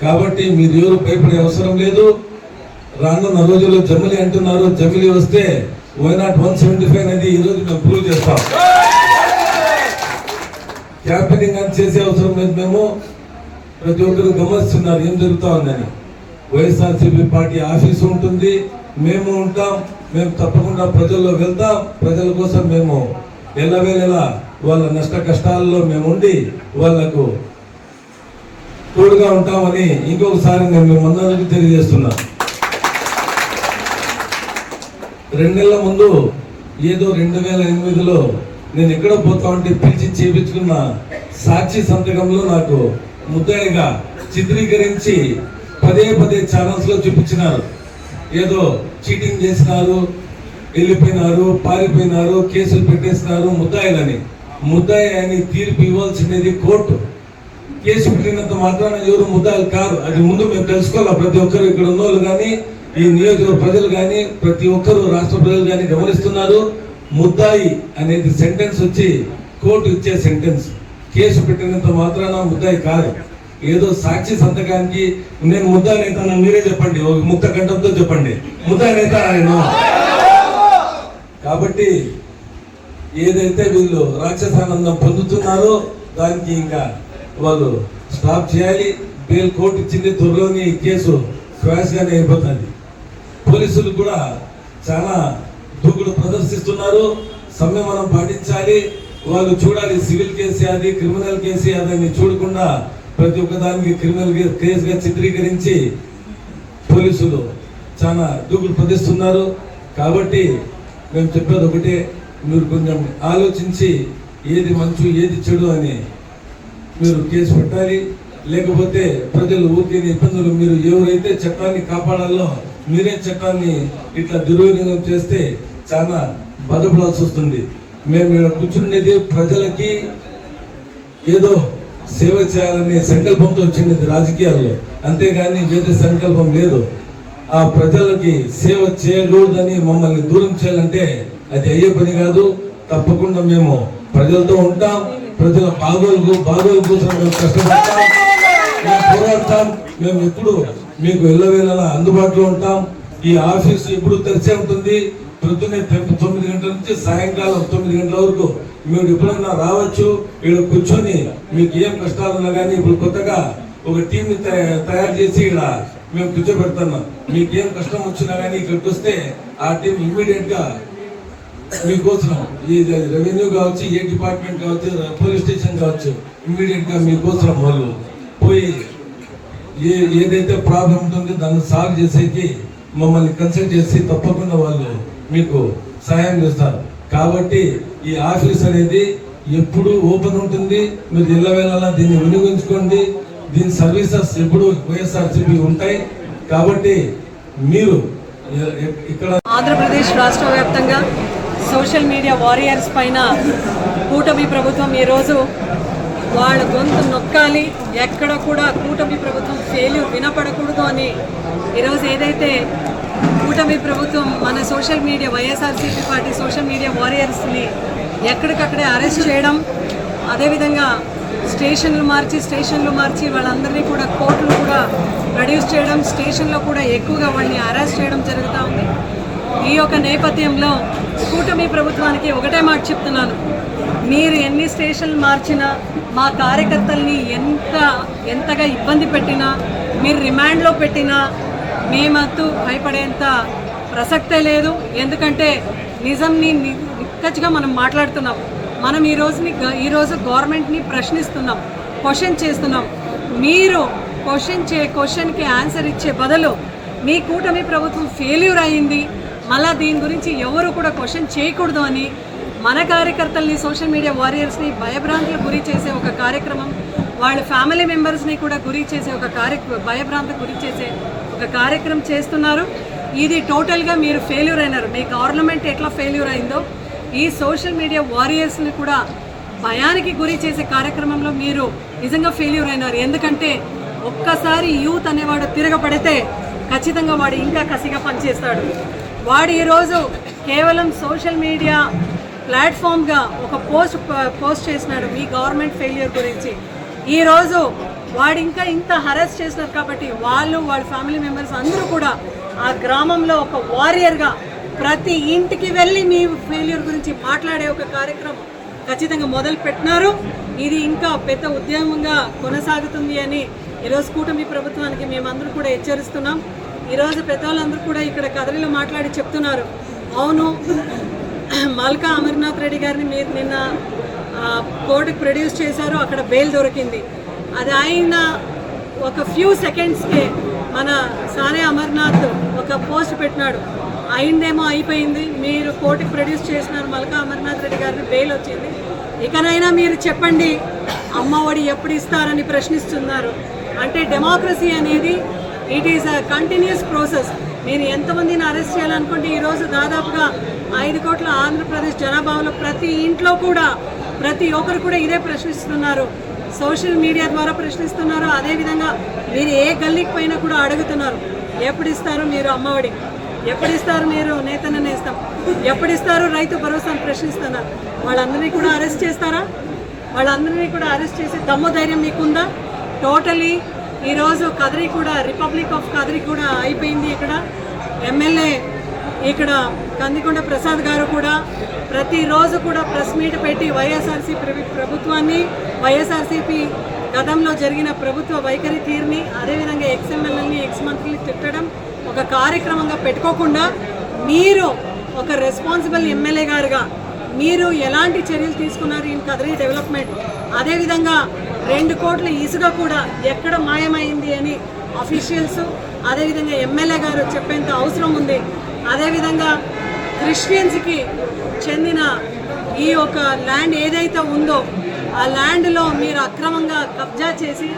కాబట్టి మీరు ఎవరు భయపడే అవసరం లేదు. రానున్న రోజుల్లో జమిలి అంటున్నారు, జమిలి వస్తే వైనాట్ 175 అనేది ఈ రోజు మేము ప్రూవ్ చేస్తాం. క్యాంపెయినింగ్ అని చేసే అవసరం లేదు. మేము ప్రతి ఒక్కరు గమనిస్తున్నారు ఏం జరుగుతా ఉందని. వైఎస్ఆర్సీపీ పార్టీ ఆఫీసు ఉంటుంది, మేము ఉంటాం, మేము తప్పకుండా ప్రజల్లో వెళ్తాం. ప్రజల కోసం మేము ఎల్లవేళలా వాళ్ళ నష్ట కష్టాల్లో మేము ఉండి వాళ్లకు తోడుగా ఉంటామని ఇంకొకసారి నేను మిమ్మల్ని తెలియజేస్తున్నా. 2 నెలల ముందు ఏదో 2008లో నేను ఎక్కడ పోతా ఉంటే పిలిచి చేపించుకున్న సాక్షి సంతకంలో నాకు ముద్దాయిగా చిత్రీకరించి పదే ఛానల్స్ లో చూపించినారు. ఏదో చీటింగ్ చేసినారు, వెళ్ళిపోయినారు, పారిపోయినారు, కేసులు పెట్టేసినారు ముద్దాయిలని. ముద్దాయి అని తీర్పు ఇవ్వాల్సినది కోర్టు. కేసు పెట్టినంత మాత్రాన ఎవరు ముద్దాయిలు కాదు. అది ముందు మేము తెలుసుకోవాలి. ప్రతి ఒక్కరు ఇక్కడ ఉన్నోళ్ళు కానీ, ఈ నియోజకవర్గ ప్రజలు కానీ, ప్రతి ఒక్కరు రాష్ట్ర ప్రజలు కానీ గమనిస్తున్నారు. ముద్దాయి అనేది సెంటెన్స్ వచ్చి కోర్టు ఇచ్చే సెంటెన్స్. కేసు పెట్టినంత మాత్రాన ముద్దాయి కాదు. ఏదో సాక్షి సంతకానికి నేను ముద్దాయి అవుతాను మీరే చెప్పండి, ఒక ముక్త కంఠంతో చెప్పండి, ముద్దాయి అవుతాను నేను. కాబట్టి ఏదైతే వీళ్ళు రాక్షసానందం పొందుతున్నారో దానికి ఇంకా వాళ్ళు స్టాప్ చేయాలి. బెయిల్ కోర్టు ఇచ్చింది, త్వరలోని కేసు క్వాష్ గానే అయిపోతుంది. పోలీసులు కూడా చాలా దూకుడు ప్రదర్శిస్తున్నారు. సంయమనం పాటించాలి. వాళ్ళు చూడాలి సివిల్ కేసు అది, క్రిమినల్ కేసు అదని చూడకుండా ప్రతి ఒక్క దానికి క్రిమినల్ కేసుగా చిత్రీకరించి పోలీసులు చాలా దూకుడు ప్రదర్శిస్తున్నారు. కాబట్టి మేము చెప్పేది ఒకటే, మీరు కొంచెం ఆలోచించి ఏది మంచు ఏది చెడు అని మీరు కేసు పెట్టాలి. లేకపోతే ప్రజలు ఊరికే ఇబ్బందులు, మీరు ఎవరైతే చట్టాన్ని కాపాడాలో మీరే చట్టాన్ని ఇట్లా దుర్వినియోగం చేస్తే చాలా బాధపడాల్సి వస్తుంది. మేము ఇక్కడ కూర్చునేది ప్రజలకి ఏదో సేవ చేయాలనే సంకల్పంతో వచ్చినది రాజకీయాల్లో, అంతేగాని వేరే సంకల్పం లేదు. ఆ ప్రజలకి సేవ చేయకూడదని మమ్మల్ని దూరం చేయాలంటే అది అయ్యే పని కాదు. తప్పకుండా మేము ప్రజలతో ఉంటాం. ప్రజల బాగోలు కోసం మేము కష్టపడతాం, మేము పోరాడతాం. మేము ఎప్పుడు మీకు ఎల్లవేళలా అందుబాటులో ఉంటాం. ఈ ఆఫీసు ఎప్పుడు తెరిచే ఉంటుంది. పొద్దున్నే 9 గంటల నుంచి సాయంకాలం 9 గంటల వరకు మీరు ఎప్పుడన్నా రావచ్చు. ఇక్కడ కూర్చొని మీకు ఏం కష్టాలు ఉన్నా కానీ ఇప్పుడు కొత్తగా ఒక టీంని తయారు చేసి ఇక్కడ మేము కూర్చోబెడుతున్నాం. మీకు ఏం కష్టం వచ్చినా కానీ ఇక్కడికి వస్తే ఆ టీం ఇమ్మీడియట్ గా మీకోసం, ఈ రెవెన్యూ కావచ్చు, ఏ డిపార్ట్మెంట్ కావచ్చు, పోలీస్ స్టేషన్ కావచ్చు, ఇమ్మీడియట్ గా మీకోసం వాళ్ళు పోయి ఏదైతే ప్రాబ్లం ఉంటుందో దాన్ని సాల్వ్ చేసేకి మమ్మల్ని కన్సల్ట్ చేసి తప్పకుండా వాళ్ళు మీకు సహాయం చేస్తారు. కాబట్టి ఈ ఆఫీస్ అనేది ఎప్పుడు ఓపెన్ ఉంటుంది. మీరు ఎల్లవేళలా దీన్ని వినియోగించుకోండి. దీని సర్వీసెస్ ఎప్పుడు వైఎస్ఆర్సీపీ ఉంటాయి. కాబట్టి మీరు ఇక్కడ ఆంధ్రప్రదేశ్ రాష్ట్ర వ్యాప్తంగా సోషల్ మీడియా వారియర్స్ పైన కూటమి ప్రభుత్వం ఈరోజు వాళ్ళ గొంతు నొక్కాలి, ఎక్కడ కూడా కూటమి ప్రభుత్వం ఫెయిల్యూర్ వినపడకూడదు అని ఈరోజు ఏదైతే కూటమి ప్రభుత్వం మన social media YSRCP party social media వారియర్స్ని ఎక్కడికక్కడే అరెస్ట్ చేయడం, అదేవిధంగా స్టేషన్లు మార్చి వాళ్ళందరినీ కూడా కోర్టులు కూడా ప్రొడ్యూస్ చేయడం, స్టేషన్లో కూడా ఎక్కువగా వాళ్ళని అరెస్ట్ చేయడం జరుగుతూ ఉంది. ఈ యొక్క నేపథ్యంలో కూటమి ప్రభుత్వానికి ఒకటే మాట చెప్తున్నాను, మీరు ఎన్ని స్టేషన్లు మార్చినా, మా కార్యకర్తల్ని ఎంతగా ఇబ్బంది పెట్టినా, మీరు రిమాండ్లో పెట్టినా మేమంతూ భయపడేంత ప్రసక్తే లేదు. ఎందుకంటే నిజంని నిక్కచ్చిగా మనం మాట్లాడుతున్నాం. మనం ఈరోజు గవర్నమెంట్ని ప్రశ్నిస్తున్నాం, క్వశ్చన్ చేస్తున్నాం. మీరు క్వశ్చన్కి ఆన్సర్ ఇచ్చే బదులు మీ కూటమి ప్రభుత్వం ఫెయిల్యూర్ అయ్యింది, మళ్ళీ దీని గురించి ఎవరు కూడా క్వశ్చన్ చేయకూడదు అని మన కార్యకర్తల్ని సోషల్ మీడియా వారియర్స్ని భయభ్రాంతులకు గురి చేసే ఒక కార్యక్రమం, వాళ్ళ ఫ్యామిలీ మెంబర్స్ని కూడా గురి చేసే భయభ్రాంతకు గురి చేసే ఒక కార్యక్రమం చేస్తున్నారు. ఇది టోటల్గా మీరు ఫెయిల్యూర్ అయినారు. మీ గవర్నమెంట్ ఎట్లా ఫెయిల్యూర్ అయిందో ఈ సోషల్ మీడియా వారియర్స్ని కూడా భయానికి గురి చేసే కార్యక్రమంలో మీరు నిజంగా ఫెయిల్యూర్ అయినారు. ఎందుకంటే ఒక్కసారి యూత్ అనేవాడు తిరగబడితే ఖచ్చితంగా వాడు ఇంకా కసిగా పనిచేస్తాడు. వాడు ఈరోజు కేవలం సోషల్ మీడియా ప్లాట్ఫామ్గా ఒక పోస్ట్ చేసినాడు మీ గవర్నమెంట్ ఫెయిల్యూర్ గురించి. ఈరోజు వాడు ఇంకా ఇంత హరాస్ చేసినారు కాబట్టి వాళ్ళ ఫ్యామిలీ మెంబర్స్ అందరూ కూడా ఆ గ్రామంలో ఒక వారియర్గా ప్రతి ఇంటికి వెళ్ళి మీ ఫెయిల్యూర్ గురించి మాట్లాడే ఒక కార్యక్రమం ఖచ్చితంగా మొదలు పెట్టినారు. ఇది ఇంకా పెద్ద ఉద్యమంగా కొనసాగుతుంది అని ఈరోజు కూటమి ప్రభుత్వానికి మేమందరూ కూడా హెచ్చరిస్తున్నాం. ఈరోజు పెద్దవాళ్ళందరూ కూడా ఇక్కడ కదలిలో మాట్లాడి చెప్తున్నారు, అవును మల్కా అమర్నాథ్ రెడ్డి గారిని మీరు నిన్న కోర్టుకు ప్రొడ్యూస్ చేశారు, అక్కడ బెయిల్ దొరికింది. అది అయిన ఒక ఫ్యూ సెకండ్స్కే మన సానే అమర్నాథ్ ఒక పోస్ట్ పెట్టినాడు, అయిందేమో అయిపోయింది, మీరు కోర్టుకు ప్రొడ్యూస్ చేసినారు మల్కా అమర్నాథ్ రెడ్డి గారిని, బెయిల్ వచ్చింది, ఇకనైనా మీరు చెప్పండి అమ్మఒడి ఎప్పుడు ఇస్తారని ప్రశ్నిస్తున్నారు. అంటే డెమోక్రసీ అనేది it is a continuous process. మీరు ఎంతమందిని అరెస్ట్ చేయాలనుకుంటే ఈరోజు దాదాపుగా 5 కోట్ల ఆంధ్రప్రదేశ్ జనాభాలో ప్రతి ఇంట్లో కూడా ప్రతి ఒక్కరు కూడా ఇదే ప్రశ్నిస్తున్నారు, సోషల్ మీడియా ద్వారా ప్రశ్నిస్తున్నారు. అదేవిధంగా మీరు ఏ గల్లీకి పైన కూడా అడుగుతున్నారు, ఎప్పుడు ఇస్తారు మీరు అమ్మఒడి, ఎప్పుడు ఇస్తారు మీరు నేతన్న నేస్తాం, ఎప్పుడు ఇస్తారు రైతు భరోసాను ప్రశ్నిస్తున్నారు. వాళ్ళందరినీ కూడా అరెస్ట్ చేస్తారా? వాళ్ళందరినీ కూడా అరెస్ట్ చేసి దమ్ము ధైర్యం మీకుందా? టోటలీ ఈరోజు కదిరి కూడా రిపబ్లిక్ ఆఫ్ కదిరి కూడా అయిపోయింది. ఇక్కడ ఎమ్మెల్యే ఇక్కడ కందికొండ ప్రసాద్ గారు కూడా ప్రతిరోజు కూడా ప్రెస్ మీట్ పెట్టి వైఎస్ఆర్సీపీ ప్రభుత్వాన్ని, వైఎస్ఆర్సీపీ గతంలో జరిగిన ప్రభుత్వ వైఖరి తీరుని, అదేవిధంగా ఎక్స్ఎమ్మెల్యేని ఎక్స్మంత్రిని తిట్టడం ఒక కార్యక్రమంగా పెట్టుకోకుండా మీరు ఒక రెస్పాన్సిబుల్ ఎమ్మెల్యే గారుగా మీరు ఎలాంటి చర్యలు తీసుకున్నారు ఇన్ కదిరి డెవలప్మెంట్? అదేవిధంగా 2 కోట్ల ఇసుక కూడా ఎక్కడ మాయమైంది అని అఫీషియల్స్ అదేవిధంగా ఎమ్మెల్యే గారు చెప్పేంత అవసరం ఉంది. అదేవిధంగా క్రిస్టియన్స్కి చెందిన ఈ ఒక ల్యాండ్ ఏదైతే ఉందో ఆ ల్యాండ్లో మీరు అక్రమంగా కబ్జా చేసి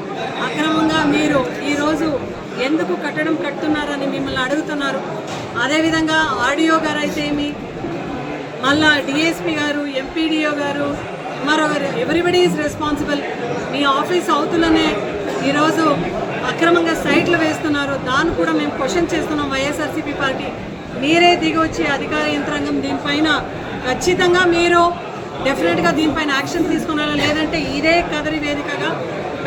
అక్రమంగా మీరు ఈరోజు ఎందుకు కట్టడం కట్టుతున్నారని మిమ్మల్ని అడుగుతున్నారు. అదేవిధంగా ఆడియో గారు అయితే ఏమి, మళ్ళా డిఎస్పీ గారు, ఎంపీడీఓ గారు, మరొకరు ఎవ్రీబడి ఈజ్ రెస్పాన్సిబుల్. మీ ఆఫీస్ అవుతులనే ఈరోజు అక్రమంగా సైట్లు వేస్తున్నారు, దాన్ని కూడా మేము క్వశ్చన్ చేస్తున్నాం. వైఎస్ఆర్సీపీ పార్టీ మీరే దిగి వచ్చి అధికార యంత్రాంగం దీనిపైన ఖచ్చితంగా మీరు డెఫినెట్గా దీనిపైన యాక్షన్ తీసుకున్నారా, లేదంటే ఇదే కదిరి వేదికగా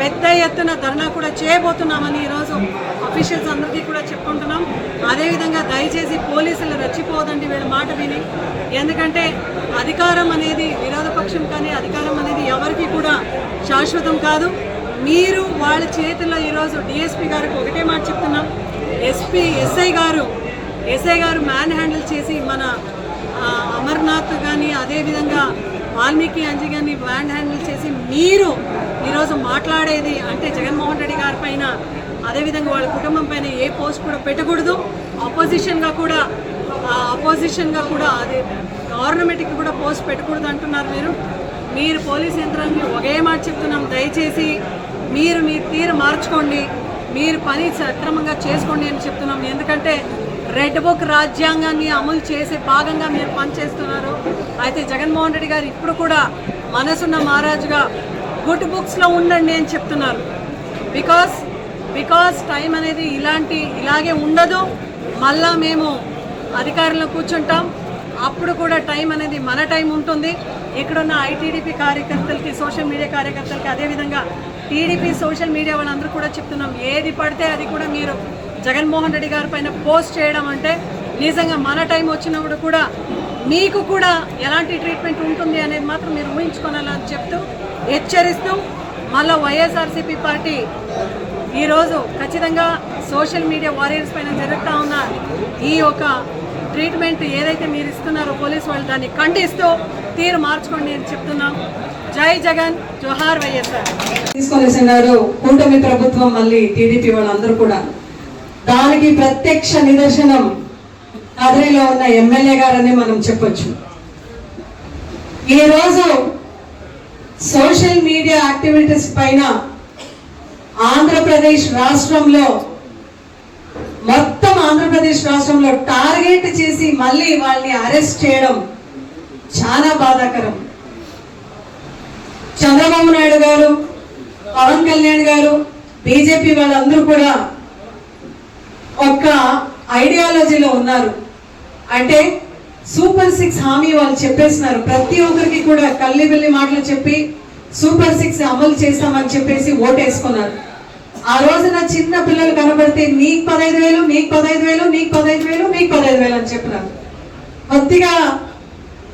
పెద్ద ఎత్తున ధర్నా కూడా చేయబోతున్నామని ఈరోజు అఫీషియల్స్ అందరికీ కూడా చెప్పుకుంటున్నాం. అదేవిధంగా దయచేసి పోలీసులు రెచ్చిపోదండి వీళ్ళ మాట విని, ఎందుకంటే అధికారం అనేది విరోధ పక్షం కానీ అధికారం అనేది ఎవరికి కూడా శాశ్వతం కాదు. మీరు వాళ్ళ చేతుల్లో ఈరోజు డిఎస్పీ గారికి ఒకటే మాట చెప్తున్నాం, ఎస్ఐ గారు మ్యాన్ హ్యాండిల్ చేసి మన అమర్నాథ్ కానీ అదేవిధంగా వాల్మీకి అంజి గారిని మ్యాన్ హ్యాండిల్ చేసి మీరు ఈరోజు మాట్లాడేది అంటే జగన్మోహన్ రెడ్డి గారి పైన అదేవిధంగా వాళ్ళ కుటుంబం పైన ఏ పోస్ట్ కూడా పెట్టకూడదు. అపోజిషన్గా కూడా అదే గవర్నమెంట్కి కూడా పోస్ట్ పెట్టకూడదు అంటున్నారు. మీరు పోలీస్ యంత్రాంగం ఒకే మాట చెప్తున్నాం, దయచేసి మీరు మీ తీరు మార్చుకోండి, మీరు పని సక్రమంగా చేసుకోండి అని చెప్తున్నాం. ఎందుకంటే రెడ్ బుక్ రాజ్యాంగాన్ని అమలు చేసే భాగంగా మీరు పనిచేస్తున్నారు. అయితే జగన్మోహన్ రెడ్డి గారు ఇప్పుడు కూడా మనసున్న మహారాజుగా గుడ్ బుక్స్లో ఉండండి అని చెప్తున్నారు. బికాస్ టైం అనేది ఇలాగే ఉండదు. మళ్ళా మేము అధికారంలో కూర్చుంటాం, అప్పుడు కూడా టైం అనేది మన టైం ఉంటుంది. ఇక్కడున్న ఐటీడీపీ కార్యకర్తలకి, సోషల్ మీడియా కార్యకర్తలకి, అదేవిధంగా టీడీపీ సోషల్ మీడియా వాళ్ళందరూ కూడా చెప్తున్నాం, ఏది పడితే అది కూడా మీరు జగన్మోహన్ రెడ్డి గారి పైన పోస్ట్ చేయడం అంటే నిజంగా మన టైం వచ్చినప్పుడు కూడా మీకు కూడా ఎలాంటి ట్రీట్మెంట్ ఉంటుంది అనేది మాత్రం మీరు ఊహించుకోవాలని చెప్తూ హెచ్చరిస్తూ, మళ్ళీ వైఎస్ఆర్సీపీ పార్టీ ఈరోజు ఖచ్చితంగా సోషల్ మీడియా వారియర్స్ పైన జరుగుతూ ఉన్న ఈ ఒక ట్రీట్మెంట్ ఏదైతే మీరు ఇస్తున్నారో పోలీసు వాళ్ళు దాన్ని ఖండిస్తూ తీరు మార్చుకోండి అని చెప్తున్నాం. జై జగన్, జోహార్ వైఎస్ఆర్. తీసుకొనేసినారు కూటమి ప్రభుత్వం, మళ్ళీ టీడీపీ వాళ్ళందరూ కూడా. దానికి ప్రత్యక్ష నిదర్శనం కదిరిలో ఉన్న ఎమ్మెల్యే గారని మనం చెప్పొచ్చు. ఈరోజు సోషల్ మీడియా యాక్టివిటీస్ పైన ఆంధ్రప్రదేశ్ రాష్ట్రంలో మొత్తం టార్గెట్ చేసి మళ్ళీ వాళ్ళని అరెస్ట్ చేయడం చాలా బాధాకరం. చంద్రబాబు నాయుడు గారు, పవన్ కళ్యాణ్ గారు, బీజేపీ వాళ్ళందరూ కూడా ఒక్క ఐడియాలజీలో ఉన్నారు. అంటే సూపర్ 6 హామీ వాళ్ళు చెప్పేస్తున్నారు. ప్రతి ఒక్కరికి కూడా కల్లి బిల్లి మాటలు చెప్పి సూపర్ 6 అమలు చేస్తామని చెప్పేసి ఓటేసుకున్నారు. ఆ రోజున చిన్న పిల్లలు కనబడితే నీకు 15,000, నీకు 15,000, నీకు 15,000, నీకు 15,000 అని చెప్పినారు. కొద్దిగా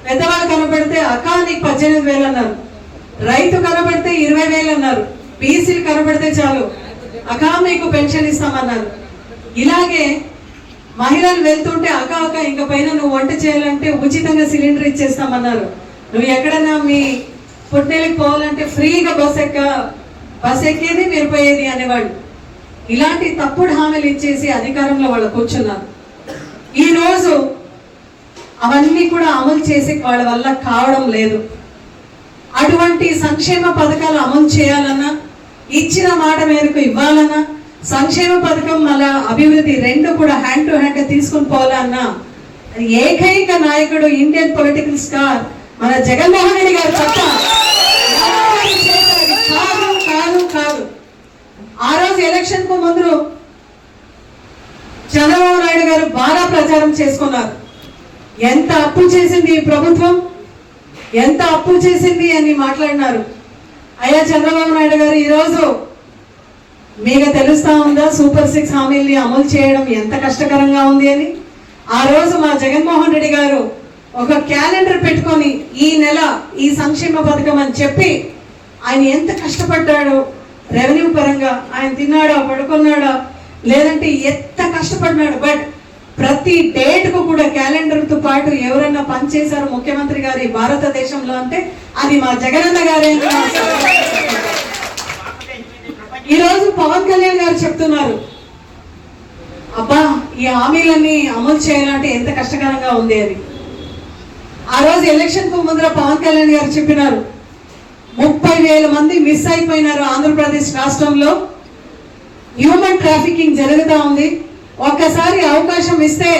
పెద్దవాళ్ళు కనబడితే అక్క నీకు 18,000 అన్నారు. రైతు కనబడితే 20,000 అన్నారు. బీసీలు కనబడితే చాలు అక్క మీకు పెన్షన్ ఇస్తామన్నారు. ఇలాగే మహిళలు వెళ్తుంటే అక్క ఇంక పైన నువ్వు వంట చేయాలంటే ఉచితంగా సిలిండర్ ఇచ్చేస్తామన్నారు. నువ్వు ఎక్కడైనా మీ పుట్టినకి పోవాలంటే ఫ్రీగా బస్ ఎక్కేది మీరు పోయేది అనేవాళ్ళు. ఇలాంటి తప్పుడు హామీలు ఇచ్చేసి అధికారంలో వాళ్ళు కూర్చున్నారు. ఈరోజు అవన్నీ కూడా అమలు చేసే వాళ్ళ వల్ల కావడం లేదు. అటువంటి సంక్షేమ పథకాలు అమలు చేయాలన్నా, ఇచ్చిన మాట మేరకు ఇవ్వాలన్నా, సంక్షేమ పథకం మళ్ళా అభివృద్ధి రెండు కూడా హ్యాండ్ టు హ్యాండ్ తీసుకుని పోవాలన్నా ఏకైక నాయకుడు ఇండియన్ పొలిటికల్ స్టార్ మన జగన్మోహన్ రెడ్డి గారు తప్ప కాదు కాదు కాదు. ఆ రోజు ఎలక్షన్ కు ముందు చంద్రబాబు నాయుడు గారు బాగా ప్రచారం చేసుకున్నారు. ఎంత అప్పు చేసింది ఈ ప్రభుత్వం, ఎంత అప్పు చేసింది అని మాట్లాడినారు. అయ్యా చంద్రబాబు నాయుడు గారు, ఈరోజు మీకు తెలుస్తా ఉందా సూపర్ 6 హామీల్ని అమలు చేయడం ఎంత కష్టకరంగా ఉంది అని? ఆ రోజు మా జగన్మోహన్ రెడ్డి గారు ఒక క్యాలెండర్ పెట్టుకొని ఈ నెల ఈ సంక్షేమ పథకం అని చెప్పి ఆయన ఎంత కష్టపడ్డాడో, రెవెన్యూ పరంగా ఆయన తిన్నాడా, పడుకున్నాడా, లేదంటే ఎంత కష్టపడినాడు. బట్ ప్రతి డేట్ కు కూడా క్యాలెండర్ తో పాటు ఎవరైనా పనిచేశారు ముఖ్యమంత్రి గారి భారతదేశంలో అంటే అది మా జగనన్న గారే. ఈరోజు పవన్ కళ్యాణ్ గారు చెప్తున్నారు, అబ్బా ఈ హామీలన్నీ అమలు చేయాలంటే ఎంత కష్టకరంగా ఉంది అని. ఆ రోజు ఎలక్షన్ కు ముందర పవన్ కళ్యాణ్ గారు చెప్పినారు 30,000 మంది మిస్ అయిపోయినారు ఆంధ్రప్రదేశ్ రాష్ట్రంలో, హ్యూమన్ ట్రాఫికింగ్ జరుగుతూ ఉంది, ఒక్కసారి అవకాశం ఇస్తే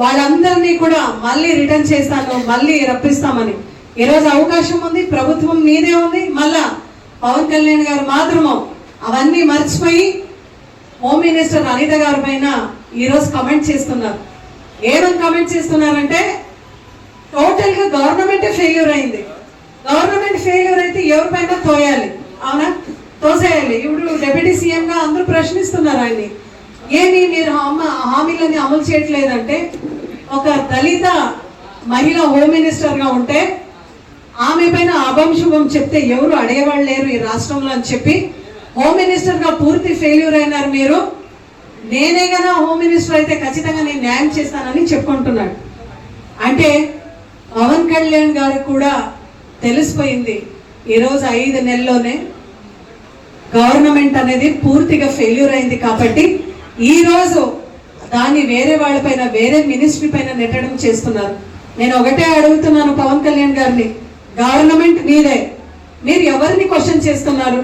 వాళ్ళందరినీ కూడా మళ్ళీ రిటర్న్ చేస్తాను, మళ్ళీ రప్పిస్తామని. ఈరోజు అవకాశం ఉంది, ప్రభుత్వం మీదే ఉంది. మళ్ళా పవన్ కళ్యాణ్ గారు మాత్రము అవన్నీ మర్చిపోయి హోమ్ మినిస్టర్ అనిత గారి పైన ఈరోజు కమెంట్ చేస్తున్నారు. ఏమని కమెంట్ చేస్తున్నారంటే టోటల్ గా గవర్నమెంటే ఫెయిల్యూర్ అయింది. గవర్నమెంట్ ఫెయిల్యూర్ అయితే ఎవరిపైన తోయాలి, అవునా? తోసేయాలి. ఇప్పుడు డిప్యూటీ సీఎం గా అందరూ ప్రశ్నిస్తున్నారు ఆయన్ని, ఏమి మీరు హామీలని అమలు చేయట్లేదంటే. ఒక దళిత మహిళ హోమ్ మినిస్టర్ గా ఉంటే ఆమె పైన అభంశుభం చెప్తే ఎవరు అడిగేవాళ్ళు లేరు ఈ రాష్ట్రంలో అని చెప్పి హోమ్ మినిస్టర్ గా పూర్తి ఫెయిల్యూర్ అయినారు మీరు. నేనే గనా హోమ్ మినిస్టర్ అయితే ఖచ్చితంగా నేను న్యాయం చేస్తానని చెప్పుకుంటున్నాడు. అంటే పవన్ కళ్యాణ్ గారికి కూడా తెలిసిపోయింది ఈరోజు 5 నెలల్లోనే గవర్నమెంట్ అనేది పూర్తిగా ఫెయిల్యూర్ అయింది. కాబట్టి ఈ రోజు దాన్ని వేరే వాళ్ళపైన, వేరే మినిస్ట్రీ పైన నెట్టడం చేస్తున్నారు. నేను ఒకటే అడుగుతున్నాను పవన్ కళ్యాణ్ గారిని, గవర్నమెంట్ మీదే, మీరు ఎవరిని క్వశ్చన్ చేస్తున్నారు?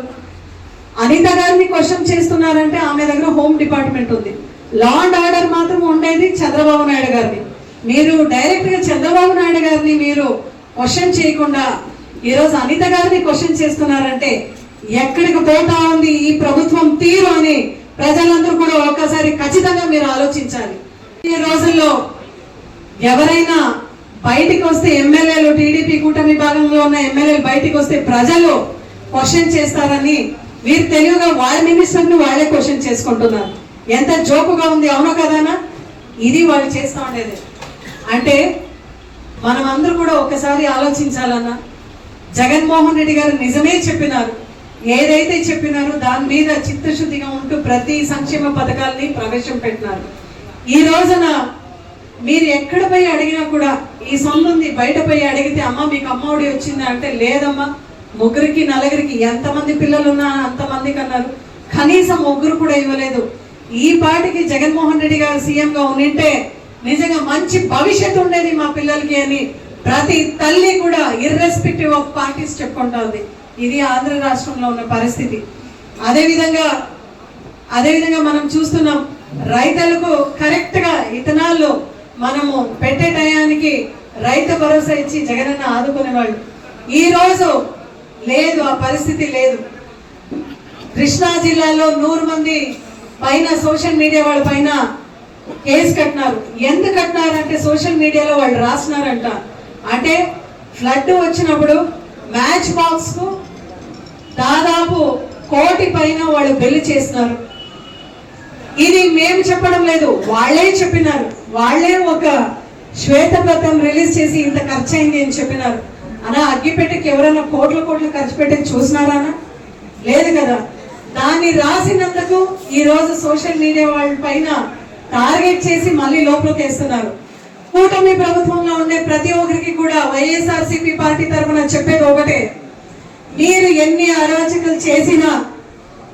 అనిత గారిని క్వశ్చన్ చేస్తున్నారంటే ఆమె దగ్గర హోమ్ డిపార్ట్మెంట్ ఉంది. లా అండ్ ఆర్డర్ మాత్రం ఉండేది చంద్రబాబు నాయుడు గారిని. మీరు డైరెక్ట్ గా చంద్రబాబు నాయుడు గారిని మీరు క్వశ్చన్ చేయకుండా ఈరోజు అనిత గారిని క్వశ్చన్ చేస్తున్నారంటే ఎక్కడికి పోతా ఉంది ఈ ప్రభుత్వం తీరు అని ప్రజలందరూ కూడా ఒక్కసారి ఖచ్చితంగా మీరు ఆలోచించాలి. ఈ రోజుల్లో ఎవరైనా బయటికి వస్తే ఎమ్మెల్యేలు, టీడీపీ కూటమి భాగంలో ఉన్న ఎమ్మెల్యేలు బయటికి వస్తే ప్రజలు క్వశ్చన్ చేస్తారని వీరు తెలివిగా వాళ్ళ మినిస్టర్ని వాళ్ళే క్వశ్చన్ చేసుకుంటున్నారు. ఎంత జోకుగా ఉంది, అవునా కదానా? ఇది వాళ్ళు చేస్తూ ఉండేది. అంటే మనం అందరూ కూడా ఒకసారి ఆలోచించాలన్నా, జగన్మోహన్ రెడ్డి గారు నిజమే చెప్పినారు. ఏదైతే చెప్పినారో దాని మీద చిత్తశుద్ధిగా ఉంటూ ప్రతి సంక్షేమ పథకాలని ప్రవేశపెట్టినారు. ఈ రోజున మీరు ఎక్కడ పోయి అడిగినా కూడా ఈ సొంతుంది, బయట పోయి అడిగితే అమ్మ మీకు అమ్మఒడి వచ్చిందా అంటే లేదమ్మా, 3కి 4కి ఎంతమంది పిల్లలు ఉన్నా అంతమందికి అన్నారు. కనీసం 3 కూడా ఇవ్వలేదు. ఈ పాటికి జగన్మోహన్ రెడ్డి గారు సీఎం గా ఉండింటే నిజంగా మంచి భవిష్యత్తు ఉండేది మా పిల్లలకి అని ప్రతి తల్లి కూడా ఇర్రెస్పెక్టివ్ ఆఫ్ పార్టీస్ చెప్పుకుంటా ఉంది. ఇది ఆంధ్ర రాష్ట్రంలో ఉన్న పరిస్థితి. అదేవిధంగా మనం చూస్తున్నాం, రైతులకు కరెక్ట్ గా ఇథనాల్ మనము పెట్టే టయానికి రైతు భరోసా ఇచ్చి జగనన్న ఆదుకునేవాళ్ళు. ఈ రోజు లేదు, ఆ పరిస్థితి లేదు. కృష్ణా జిల్లాలో 100 మంది పైన సోషల్ మీడియా వాళ్ళ పైన కేసు కట్టినారు. ఎందుకు కట్టినారంటే సోషల్ మీడియాలో వాళ్ళు రాస్తున్నారంట. అంటే ఫ్లడ్ వచ్చినప్పుడు మ్యాచ్ బాక్స్ కు దాదాపు 1 కోటి పైన వాళ్ళు బిల్లు చేస్తున్నారు. ఇది మేము చెప్పడం లేదు, వాళ్ళే చెప్పినారు. వాళ్ళే ఒక శ్వేతపత్రం రిలీజ్ చేసి ఇంత ఖర్చు అయింది అని చెప్పినారు. అలా అగ్గిపెట్టెకి ఎవరైనా కోట్లు ఖర్చు పెట్టి చూసినారా? లేదు కదా. దాన్ని రాసినందుకు ఈ రోజు సోషల్ మీడియా వాళ్ళ పైన టార్గెట్ చేసి మళ్ళీ లోపలికి వేస్తున్నారు. కూటమి ప్రభుత్వంలో ఉండే ప్రతి ఒక్కరికి కూడా వైఎస్ఆర్సీపీ పార్టీ తరఫున చెప్పేది ఒకటే, మీరు ఎన్ని అరాచకలు చేసినా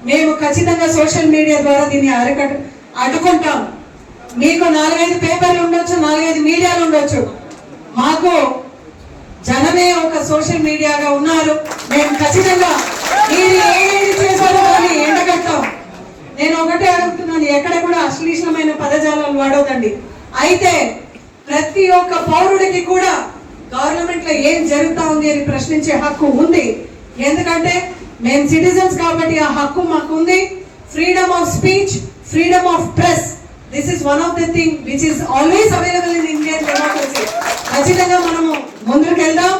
మేము ఖచ్చితంగా సోషల్ మీడియా ద్వారా దీన్ని అడ్డుకుంటాం. మీకు 4-5 పేపర్లు ఉండొచ్చు, 4-5 మీడియాలు ఉండొచ్చు, మాకు జనమే ఒక సోషల్ మీడియాగా ఉన్నారు. మేము ఖచ్చితంగా మీరు ఏది చేశారో అని ఎండగట్టాం. నేను ఒకటే అడుగుతున్నాను, ఎక్కడ కూడా అశ్లీలమైన పదజాలాలు వాడవద్దండి. అయితే ప్రతి ఒక్క పౌరుడికి కూడా గవర్నమెంట్ లో ఏం జరుగుతా ఉంది అని ప్రశ్నించే హక్కు ఉంది. ఎందుకంటే మేము సిటిజన్స్ కాబట్టి ఆ హక్కు మాకు ఉంది. Freedom of speech, freedom of press, this is one of the thing which is always available in Indian democracy. ఖచ్చితంగా మనము ముందుకు వెళ్దాం.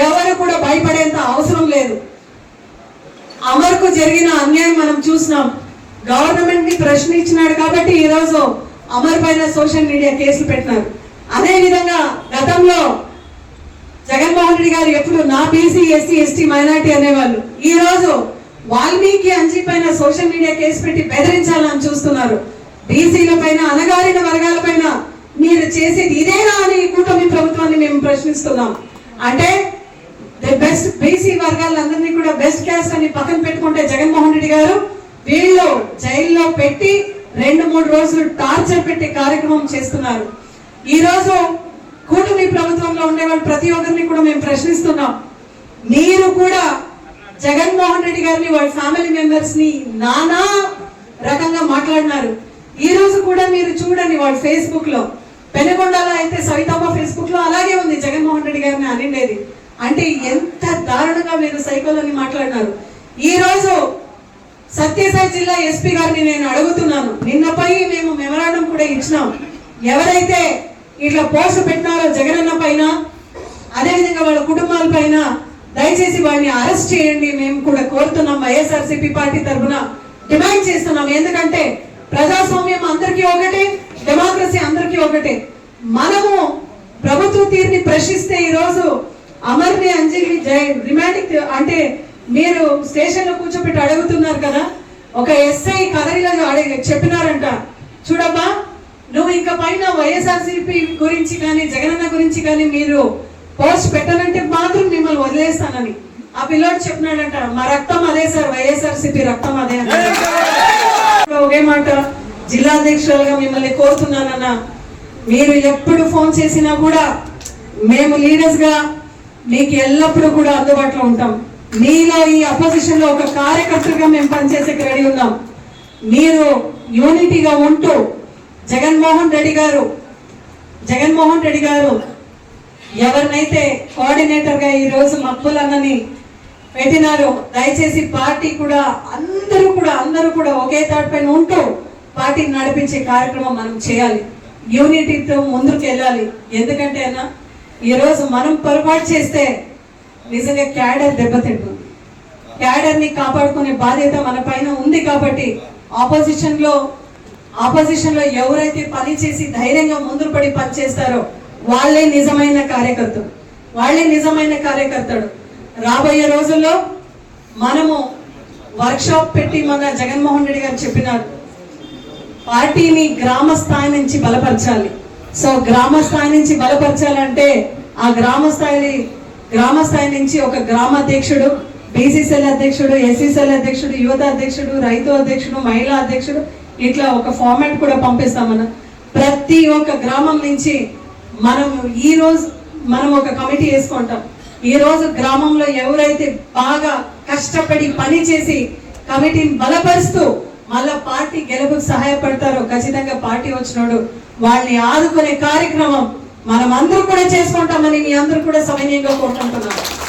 ఎవరు కూడా భయపడేంత అవసరం లేదు. అమర్కు జరిగిన అన్యాయం మనం చూసినాం. గవర్నమెంట్ ని ప్రశ్నించినాడు కాబట్టి ఈ రోజు అమర్ పైన సోషల్ మీడియా కేసులు పెట్టినారు. అదే విధంగా గతంలో జగన్మోహన్ రెడ్డి గారు ఎప్పుడు నా బీసీ, ఎస్సీ, ఎస్టీ, మైనార్టీ అనేవాళ్ళు. ఈ రోజు వాల్మీకి అంజీ పైన సోషల్ మీడియా కేసు పెట్టి బెదిరించాలని చూస్తున్నారు. బీసీల పైన, అణగారిన వర్గాల పైన మీరు చేసేది ఇదేనా అని కూటమి ప్రభుత్వాన్ని మేము ప్రశ్నిస్తున్నాం. అంటే బెస్ట్ బీసీ వర్గాలందరినీ కూడా బెస్ట్ క్యాస్ట్ అని పక్కన పెట్టుకుంటే జగన్మోహన్ రెడ్డి గారు వీళ్ళు జైల్లో పెట్టి 2-3 రోజులు టార్చర్ పెట్టే కార్యక్రమం చేస్తున్నారు. ఈ రోజు కూటమి ప్రభుత్వంలో ఉండేవాళ్ళు ప్రతి ఒక్కరిని కూడా మేము ప్రశ్నిస్తున్నాం. మీరు కూడా జగన్మోహన్ రెడ్డి గారిని, వాళ్ళ ఫ్యామిలీ మెంబర్స్ ని నానా రకంగా మాట్లాడినారు. ఈ రోజు కూడా మీరు చూడండి, వాళ్ళ ఫేస్బుక్ లో, పెనుగొండలో అయితే సవితమ్మ ఫేస్బుక్ లో అలాగే ఉంది జగన్మోహన్ రెడ్డి గారిని అనిండేది. అంటే ఎంత దారుణంగా మీరు సైకోలని మాట్లాడినారు. ఈ రోజు సత్యసాయి జిల్లా ఎస్పీ గారిని నేను అడుగుతున్నాను, నిన్నపై మేము మెమరాండం కూడా ఇచ్చినాం. ఎవరైతే ఇట్లా పోస్ట్ పెట్టినారో జగనన్న పైన, అదేవిధంగా వాళ్ళ కుటుంబాల పైన, దయచేసి వాడిని అరెస్ట్ చేయండి. మేము కూడా కోరుతున్నాం, వైఎస్ఆర్సీపీ పార్టీ తరఫున డిమాండ్ చేస్తున్నాం. ఎందుకంటే ప్రజాస్వామ్యం అందరికీ ఒకటే, డెమోక్రసీ అందరికీ ఒకటే. మనము ప్రభుత్వ తీరుని ప్రశ్నిస్తే ఈ రోజు అమర్ని, అంజలి రిమాండిక్ అంటే మీరు స్టేషన్ లో కూర్చోబెట్టి అడుగుతున్నారు కదా. ఒక ఎస్ఐ కదరిలో చెప్పినారంట, చూడమ్మా నువ్వు ఇంకా పైన వైఎస్ఆర్సీపీ గురించి కానీ జగనన్న గురించి కానీ మీరు పోస్ట్ పెట్టనంటే మాత్రం మిమ్మల్ని వదిలేస్తానని. ఆ పిల్లోడు చెప్పినాడంట, మా రక్తం అదే సార్, వైఎస్ఆర్సీపీ రక్తం అదే అని. ఒకే మాట, జిల్లా అధ్యక్షులుగా మిమ్మల్ని కోరుతున్నానన్నా, మీరు ఎప్పుడు ఫోన్ చేసినా కూడా మేము లీడర్స్ గా మీకు ఎల్లప్పుడూ కూడా అందుబాటులో ఉంటాం. మీలో ఈ అపోజిషన్ లో ఒక కార్యకర్తగా మేము పనిచేసేకి రెడీ ఉన్నాం. మీరు యూనిటీగా ఉంటూ జగన్మోహన్ రెడ్డి గారు ఎవరినైతే కోఆర్డినేటర్ గా ఈ రోజు మక్కులన్నని పెట్టినారో, దయచేసి పార్టీ కూడా అందరూ కూడా ఒకే తాటి పైన ఉంటూ పార్టీని నడిపించే కార్యక్రమం మనం చేయాలి. యూనిటీతో ముందుకు వెళ్ళాలి. ఎందుకంటే అన్న ఈ రోజు మనం పొరపాటు చేస్తే నిజంగా క్యాడర్ దెబ్బతింటుంది. క్యాడర్ ని కాపాడుకునే బాధ్యత మన పైన ఉంది. కాబట్టి ఆపోజిషన్ లో ఎవరైతే పని చేసి ధైర్యంగా ముందుకు పడి పని చేస్తారో వాళ్ళే నిజమైన కార్యకర్తడు. రాబోయే రోజుల్లో మనము వర్క్ షాప్ పెట్టి మన జగన్మోహన్ రెడ్డి గారు చెప్పినారు, పార్టీని గ్రామ స్థాయి నుంచి బలపరచాలి. సో గ్రామ స్థాయి నుంచి బలపరచాలంటే ఆ గ్రామ స్థాయి నుంచి ఒక గ్రామ అధ్యక్షుడు, బీసీసీఎల్ అధ్యక్షుడు, ఎస్సీసీఎల్ అధ్యక్షుడు, యువత అధ్యక్షుడు, రైతు అధ్యక్షుడు, మహిళా అధ్యక్షుడు, ఇట్లా ఒక ఫార్మాట్ కూడా పంపిస్తామన్న. ప్రతి ఒక్క గ్రామం నుంచి మనం ఒక కమిటీ వేసుకుంటాం. ఈ రోజు గ్రామంలో ఎవరైతే బాగా కష్టపడి పని చేసి కమిటీని బలపరుస్తూ మళ్ళా పార్టీ గెలుపుకు సహాయపడతారో, ఖచ్చితంగా పార్టీ వచ్చినోడు వాళ్ళని ఆదుకునే కార్యక్రమం మనం అందరూ కూడా చేసుకుంటామని మీ అందరూ కూడా సవినీయంగా కోరుకుంటున్నాను.